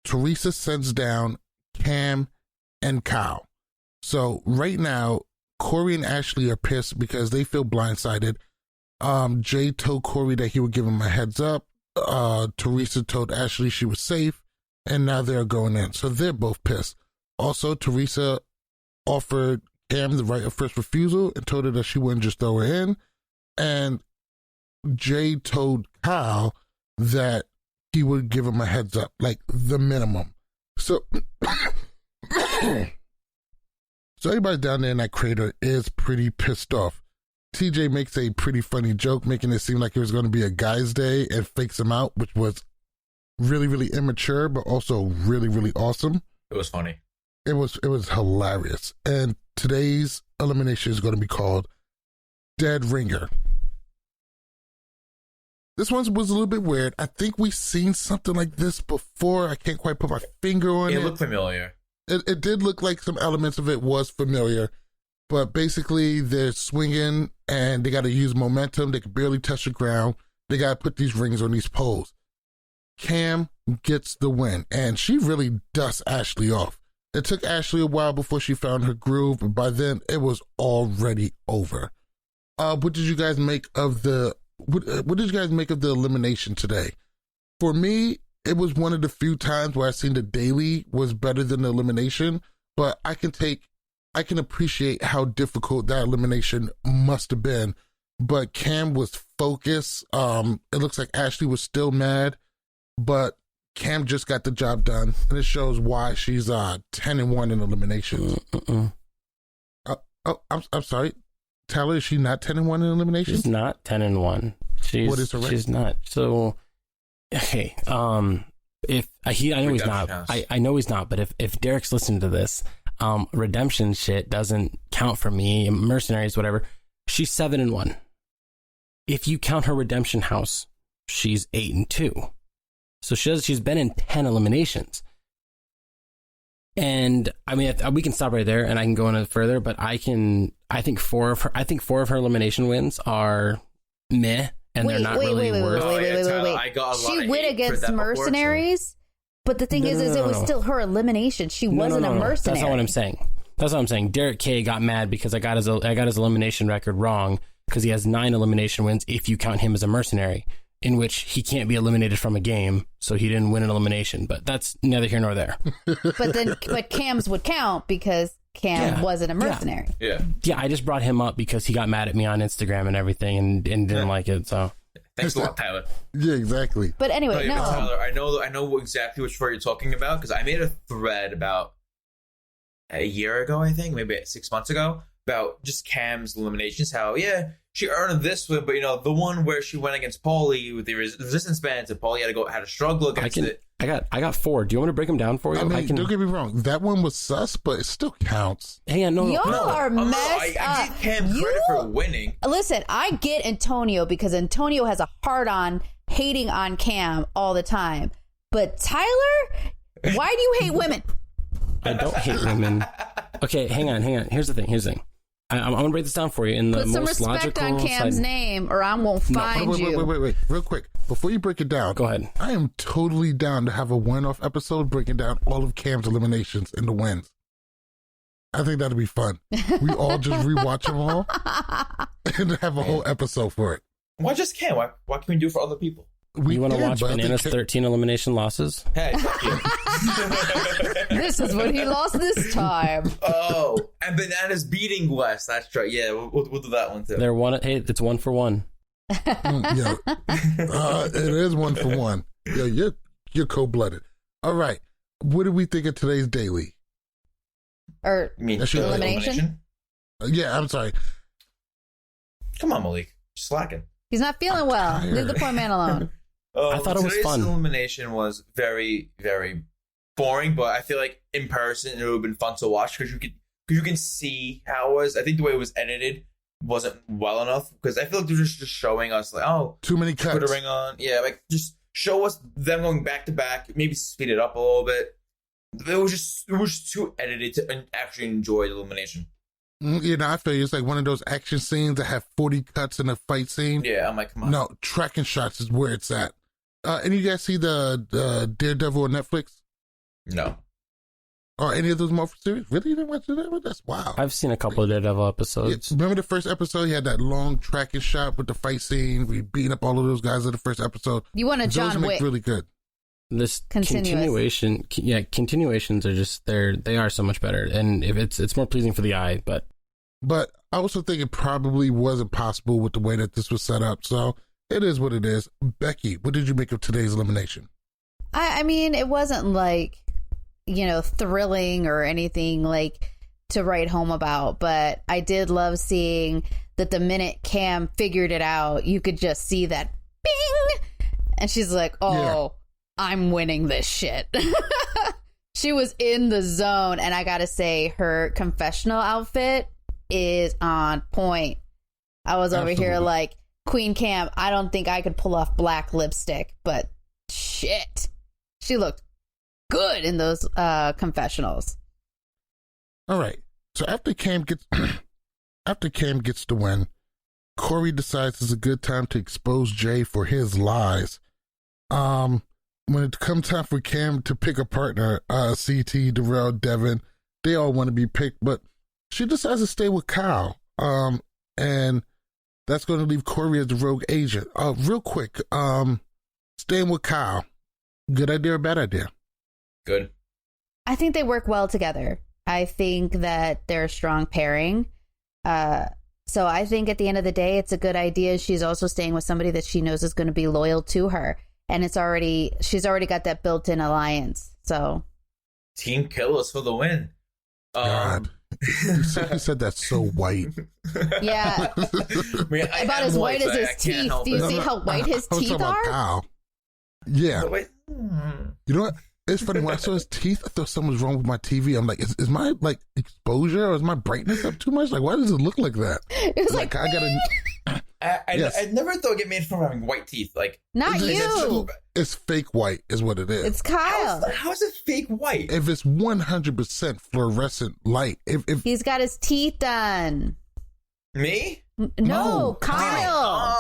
Theresa sends down Cam and Kyle. So right now, Corey and Ashley are pissed because they feel blindsided. Jay told Corey that he would give him a heads up. Theresa told Ashley she was safe, and now they're going in. So they're both pissed. Also, Theresa offered Cam the right of first refusal and told her that she wouldn't just throw her in. And Jay told Kyle that he would give him a heads up, the minimum. So everybody down there in that crater is pretty pissed off. TJ makes a pretty funny joke, making it seem like it was going to be a guy's day, and fakes him out, which was really, really immature, but also really, really awesome. It was funny. It was hilarious. And today's elimination is going to be called Dead Ringer. This one was a little bit weird. I think we've seen something like this before. I can't quite put my finger on it. It looked familiar. It did look like some elements of it was familiar, but basically they're swinging and they got to use momentum. They can barely touch the ground. They got to put these rings on these poles. Cam gets the win, and she really dusts Ashley off. It took Ashley a while before she found her groove, but by then it was already over. What did you guys make of the elimination today? For me, it was one of the few times where I seen the daily was better than the elimination, but I can appreciate how difficult that elimination must have been. But Cam was focused. It looks like Ashley was still mad, but Cam just got the job done, and it shows why she's 10-1 in eliminations. I'm sorry, Tyler, is she not 10-1 in eliminations? She's not 10-1. What is her rate? She's not. So Okay. If I know he's not. I know he's not. But if Derek's listening to this, redemption shit doesn't count for me. Mercenaries, whatever. She's 7-1. If you count her redemption house, she's 8-2. So she's been in 10 eliminations. And I mean, we can stop right there, and I can go into further. But I think four of her elimination wins are meh, and they're not really worth. Wait. I got a lot She of went hate against for that mercenaries, but the thing is it was still her elimination. She wasn't a mercenary. That's not what I'm saying. That's what I'm saying. Derek K got mad because I got his elimination record wrong because he has 9 elimination wins if you count him as a mercenary, in which he can't be eliminated from a game, so he didn't win an elimination. But that's neither here nor there. but Cam's would count because Cam wasn't a mercenary. Yeah. I just brought him up because he got mad at me on Instagram and everything and didn't like it. So thanks a lot, Tyler. Yeah, exactly. But anyway, no. Tyler, I know exactly which part you're talking about because I made a thread about a year ago, I think, maybe 6 months ago, about just Cam's eliminations. How she earned this win, but the one where she went against Paulie with the resistance bands, and Paulie had to struggle against it. I got 4. Do you want me to break them down for you? I mean, don't get me wrong. That one was sus, but it still counts. Hang on, Y'all are messed up. I give Cam credit for winning. Listen, I get Antonio because Antonio has a hard-on hating on Cam all the time. But Tyler, why do you hate women? I don't hate women. Okay, hang on. Here's the thing. I'm going to break this down for you in the Put some most respect logical on Cam's name, or I won't find you. Wait. Real quick. Before you break it down. Go ahead. I am totally down to have a one-off episode breaking down all of Cam's eliminations and the wins. I think that'll be fun. We all just rewatch them all and have a whole episode for it. Why just Cam? Why can't we do it for other people? You want to watch Banana's 13 elimination losses? Hey, fuck you. This is what he lost this time. Oh, and Banana's beating Wes. That's right. Yeah, we'll do that one too. They're one. Hey, it's 1 for 1. Yeah, it is 1 for 1. Yeah, you're cold-blooded. All right, what do we think of today's daily? Or elimination? Yeah, I'm sorry. Come on, Malik, you're slacking. He's not feeling well. Leave the poor man alone. I thought it was fun. Today's elimination was very, very boring, but I feel like in person it would have been fun to watch because you can see how it was. I think the way it was edited wasn't well enough because I feel like they're just showing us like, too many cuts. Put a ring on, like just show us them going back to back. Maybe speed it up a little bit. It was just too edited to actually enjoy the elimination. I feel you. It's like one of those action scenes that have 40 cuts in a fight scene. Yeah, I'm like, come on. No, tracking shots is where it's at. Any of you guys see the Daredevil on Netflix? No. Or any of those Marvel series? Really? You didn't watch that? That's wild. I've seen a couple of Daredevil episodes. Yeah, remember the first episode? He had that long tracking shot with the fight scene. We beating up all of those guys in the first episode. You want a John Wick? Really good. This continuation, continuations are just they are so much better, and if it's more pleasing for the eye. But I also think it probably wasn't possible with the way that this was set up. So it is what it is. Becky, what did you make of today's elimination? I mean, it wasn't like, thrilling or anything like to write home about, but I did love seeing that the minute Cam figured it out, you could just see that bing, and she's like, I'm winning this shit. She was in the zone, and I gotta say, her confessional outfit is on point. I was over here like, Queen Cam, I don't think I could pull off black lipstick, but shit, she looked good in those confessionals. All right, so after Cam gets the win, Corey decides it's a good time to expose Jay for his lies. When it comes time for Cam to pick a partner, CT, Darrell, Devin, they all want to be picked, but she decides to stay with Kyle. And that's going to leave Corey as the rogue agent. Real quick, staying with Kyle, good idea or bad idea? Good. I think they work well together. I think that they're a strong pairing. So I think at the end of the day, it's a good idea. She's also staying with somebody that she knows is going to be loyal to her. And she's already got that built-in alliance. So, Team Killers for the win. God, you said that's so white. Yeah, about as white as his teeth. Do you see how white his teeth are? Kyle. Yeah. Wait. You know what? It's funny, when I saw his teeth, I thought something was wrong with my TV. I'm like, is my like exposure or is my brightness up too much? Like, why does it look like that? It was like I gotta. I never thought get made from having white teeth. Like, not you. It's fake white, is what it is. It's Kyle. how is it fake white? If it's 100% fluorescent light, if He's got his teeth done. Me? No, Kyle.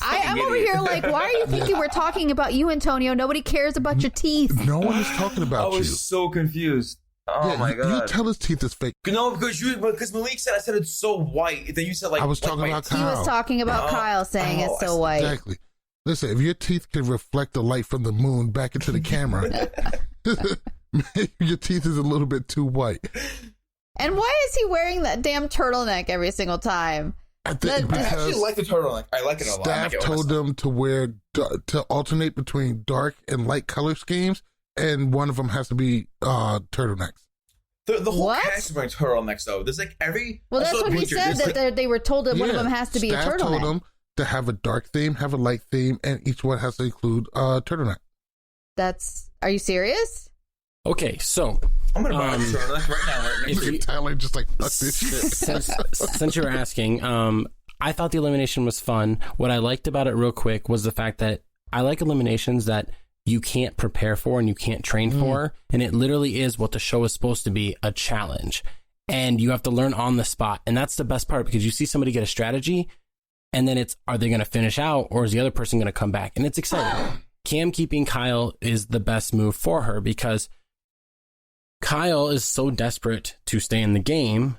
I'm over here like, why are you thinking we're talking about you, Antonio? Nobody cares about your teeth. no one is talking about I you. was so confused. Oh my god! You tell his teeth is fake. No, because Malik said I said it's so white. Then you said like I was like, talking about He Kyle. was talking about Kyle saying it's so white. Exactly. Listen, if your teeth can reflect the light from the moon back into the camera, maybe your teeth is a little bit too white. And why is he wearing that damn turtleneck every single time? I think I actually because like the turtleneck. I like it a lot. staff told them to wear to alternate between dark and light color schemes, and one of them has to be turtlenecks. The whole What? cast is wearing turtlenecks though. There's like every. Well, I that's saw what the he picture. said, There's, that they were told that one of them has to be a Staff told turtleneck. them to have a dark theme, have a light theme, and each one has to include a turtleneck. Are you serious? Okay, so I'm gonna buy a turtleneck right now. Right next if to you- you. Tyler just like fuck this shit. since you were asking, I thought the elimination was fun. What I liked about it real quick was the fact that I like eliminations that you can't prepare for and you can't train for. And it literally is what the show is supposed to be, a challenge. And you have to learn on the spot. And that's the best part, because you see somebody get a strategy and then it's, are they going to finish out or is the other person going to come back? And it's exciting. Cam keeping Kyle is the best move for her, because Kyle is so desperate to stay in the game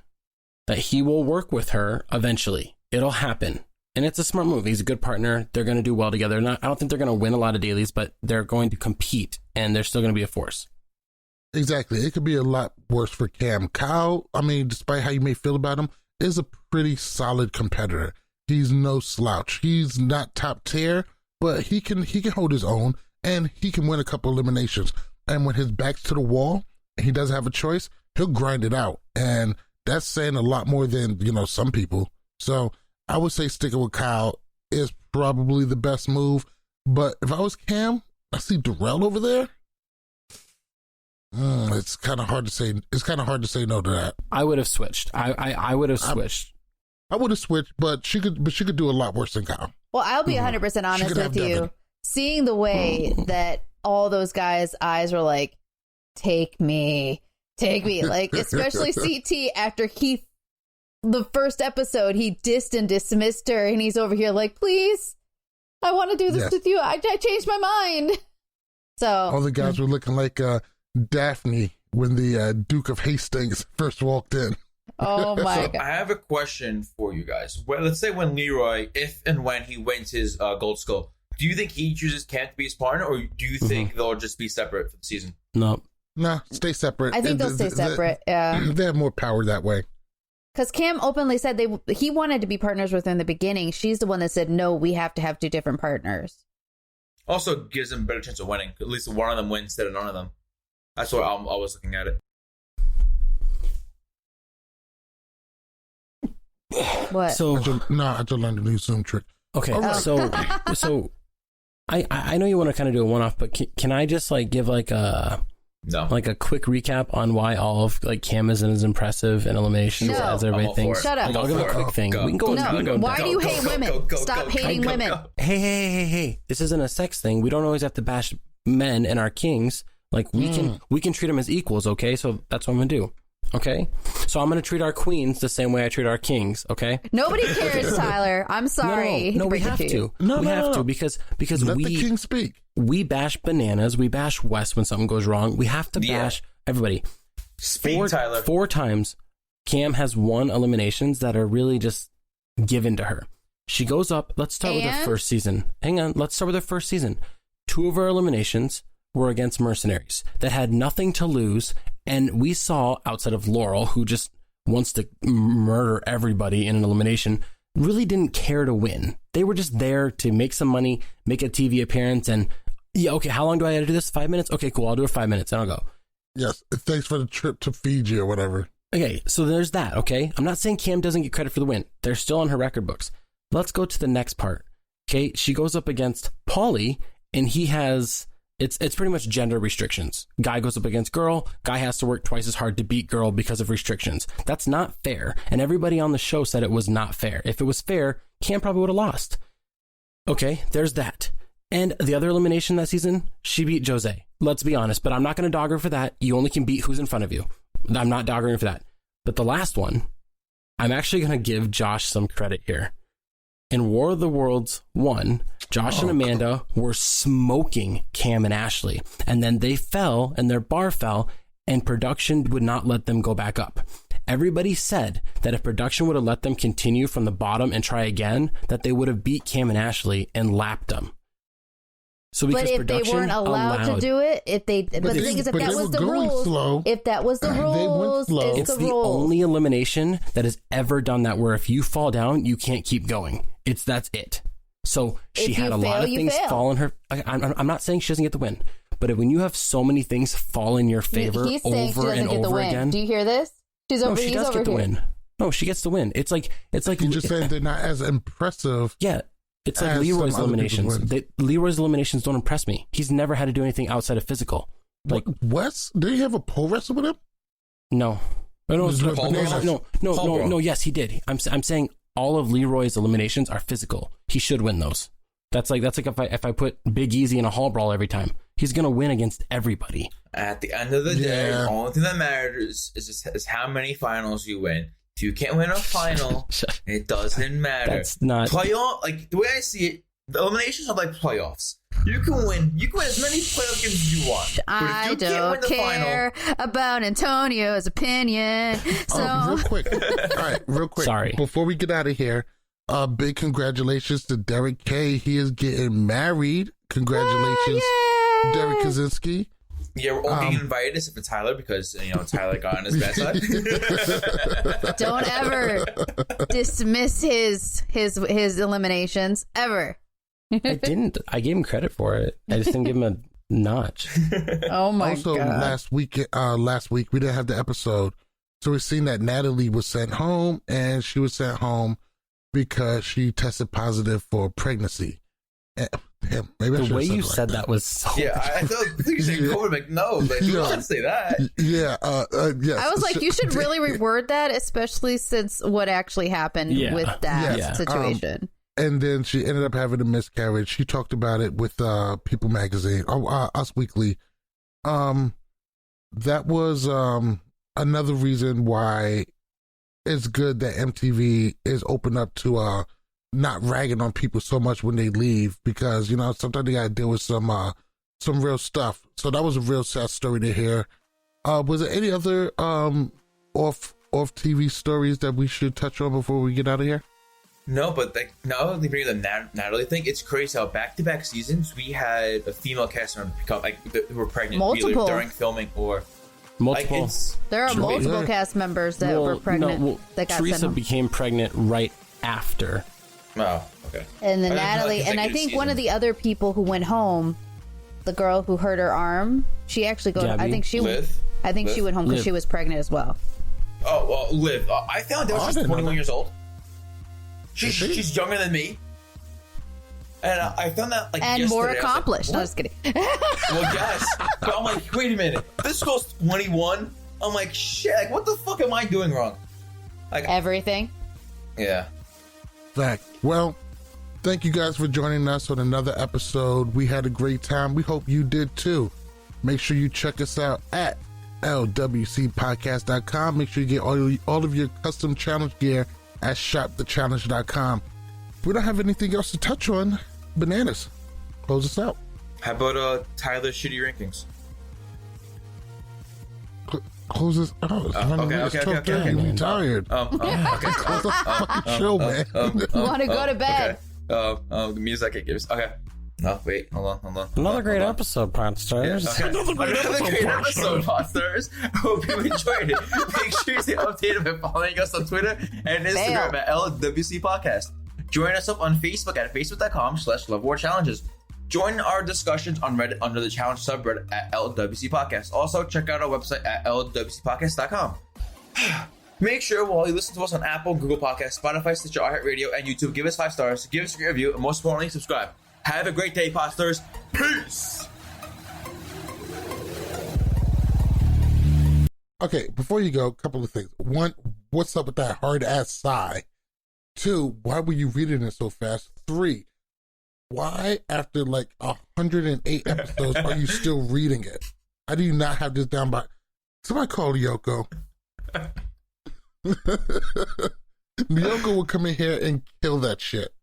that he will work with her eventually. It'll happen. And it's a smart move. He's a good partner. They're going to do well together. I don't think they're going to win a lot of dailies, but they're going to compete and they're still going to be a force. Exactly. It could be a lot worse for Cam. Kyle, I mean, despite how you may feel about him, is a pretty solid competitor. He's no slouch. He's not top tier, but he can hold his own, and he can win a couple eliminations. And when his back's to the wall and he doesn't have a choice, he'll grind it out. And that's saying a lot more than, some people. So I would say sticking with Kyle is probably the best move. But if I was Cam, I see Darrell over there. It's kind of hard to say. It's kind of hard to say no to that. I would have switched. I would have switched. I would have switched, but she could do a lot worse than Kyle. Well, I'll be 100% honest with you. Seeing the way that all those guys' eyes were like, take me, like, especially CT after the first episode, he dissed and dismissed her, and he's over here like, please, I want to do this with you. I changed my mind. So all the guys were looking like Daphne when the Duke of Hastings first walked in. Oh my God. I have a question for you guys. Well, let's say when Leroy, if and when he wins his gold skull, do you think he chooses Cam to be his partner, or do you think they'll just be separate for the season? No. Nah, stay separate. I think they'll stay separate. Yeah, they have more power that way. Because Cam openly said he wanted to be partners with her in the beginning. She's the one that said, no, we have to have two different partners. Also gives them a better chance of winning. At least one of them wins instead of none of them. That's why I was looking at it. What? So I just learned a new Zoom trick. okay, Right. so I know you want to kind of do a one-off, but can I just like give like a quick recap on why all of like Cam isn't as impressive in eliminations No. as everybody thinks? Shut up. Like, I'll give a quick thing. We can go. No, we can go why do you hate women? Stop hating women. Hey! This isn't a sex thing. We don't always have to bash men and our kings. Like we can treat them as equals. Okay, so that's what I'm gonna do. Okay, so I'm gonna treat our queens the same way I treat our kings. Okay. Nobody cares, Tyler. I'm sorry. No, we have to. We have to because Let the king speak. We bash bananas. We bash Wes when something goes wrong. We have to bash everybody. Speak, Tyler. 4 times, Cam has won eliminations that are really just given to her. She goes up. Let's start with her first season. Hang on. Let's start with her first season. 2 of her eliminations were against mercenaries that had nothing to lose. And we saw, outside of Laurel, who just wants to murder everybody in an elimination, really didn't care to win. They were just there to make some money, make a TV appearance, and okay, how long do I have to do this? 5 minutes? Okay, cool, I'll do it 5 minutes, and I'll go. Yes, thanks for the trip to Fiji or whatever. Okay, so there's that, okay? I'm not saying Cam doesn't get credit for the win. They're still on her record books. Let's go to the next part. Okay, she goes up against Pauly, and he has it's pretty much gender restrictions. Guy goes up against girl, guy has to work twice as hard to beat girl because of restrictions. That's not fair. And everybody on the show said it was not fair. If it was fair, Kam probably would have lost. Okay, there's that. And the other elimination that season, she beat Jose. Let's be honest, but I'm not going to dog her for that. You only can beat who's in front of you. I'm not dogging her for that. But the last one, I'm actually going to give Josh some credit here. In War of the Worlds 1, Josh and Amanda were smoking Kam and Ashley. And then they fell and their bar fell and production would not let them go back up. Everybody said that if production would have let them continue from the bottom and try again, that they would have beat Kam and Ashley and lapped them. So because but if they weren't allowed to do it, but the thing is, if that was the rules, if that was the rules, it's the only elimination that has ever done that. Where if you fall down, you can't keep going. That's it. So she had a lot of things fall in her. I'm not saying she doesn't get the win, but when you have so many things fall in your favor over and over again, do you hear this? She does get the win. No, she gets the win. It's like you're just saying they're not as impressive. Yeah. It's like Leroy's eliminations. Leroy's eliminations don't impress me. He's never had to do anything outside of physical. Like Wes, did he have a pole wrestle with him? No. No. Yes, he did. I'm saying all of Leroy's eliminations are physical. He should win those. That's like if I put Big Easy in a hall brawl every time, he's gonna win against everybody. At the end of the day, the only thing that matters is how many finals you win. If you can't win a final, it doesn't matter. That's not playoff. Like the way I see it, the eliminations are like playoffs. You can win as many playoff games as you want. I don't care about Antonio's opinion. So real quick. All right, real quick. Sorry. Before we get out of here, big congratulations to Derek K. He is getting married. Congratulations, Derek Kaczynski. Yeah, we're all getting invited except for Tyler because Tyler got on his bad side. Don't ever dismiss his eliminations ever. I didn't. I gave him credit for it. I just didn't give him a notch. Oh my god! Also, last week we didn't have the episode, so we've seen that Natalie was sent home, and she was sent home because she tested positive for pregnancy. Damn, maybe the way you said that was so. Yeah, I thought you said COVID. Like, no, you don't say that. Yeah, yes. I was like, you should really reword that, especially since what actually happened with that situation. And then she ended up having a miscarriage. She talked about it with People Magazine, Us Weekly. That was another reason why it's good that MTV is open up to not ragging on people so much when they leave, because sometimes they gotta deal with some real stuff. So that was a real sad story to hear. Was there any other off TV stories that we should touch on before we get out of here? No, but now that they bring the Natalie thing, it's crazy how back-to-back seasons we had a female cast member become who were pregnant either during filming or multiple. There are multiple cast members that were pregnant. That got Theresa became pregnant right after. Oh, okay. And then Natalie, and I think one of the other people who went home, the girl who hurt her arm, she actually Gabby? I think she went home because she was pregnant as well. Oh, well, Liv. I found out she's 21 years old. She's younger than me. And I found that and yesterday. More accomplished. No, just kidding. Well, yes. But I'm like, wait a minute. This girl's 21. I'm like, shit. Like, what the fuck am I doing wrong? Like everything. Yeah. Fact. Well, thank you guys for joining us on another episode. We had a great time. We hope you did too. Make sure you check us out at lwcpodcast.com. Make sure you get all of your custom challenge gear at shopthechallenge.com. We don't have anything else to touch on. Bananas, close us out. How about Tyler's shitty rankings? Close us out. Okay. I'm tired. Close the fucking show, man. Want to go to bed? The music it gives. Okay. No, wait. Hold on. Another great episode, Podstars. Yeah, okay. Another great episode, Podstars. Hope you enjoyed it. Make sure you stay updated by following us on Twitter and Instagram at LWC Podcast. Join us up on Facebook at facebook.com/LoveWarChallenges. Join our discussions on Reddit under the challenge subreddit at LWC Podcast. Also, check out our website at lwcpodcast.com. Make sure while you listen to us on Apple, Google Podcasts, Spotify, Stitcher, iHeartRadio, and YouTube, give us 5 stars, give us a review, and most importantly, subscribe. Have a great day, posters. Peace. Okay, before you go, a couple of things. One, what's up with that hard ass sigh? Two, why were you reading it so fast? Three, why after like 108 episodes are you still reading it? How do you not have this down by? Somebody call Yoko. Yoko will come in here and kill that shit.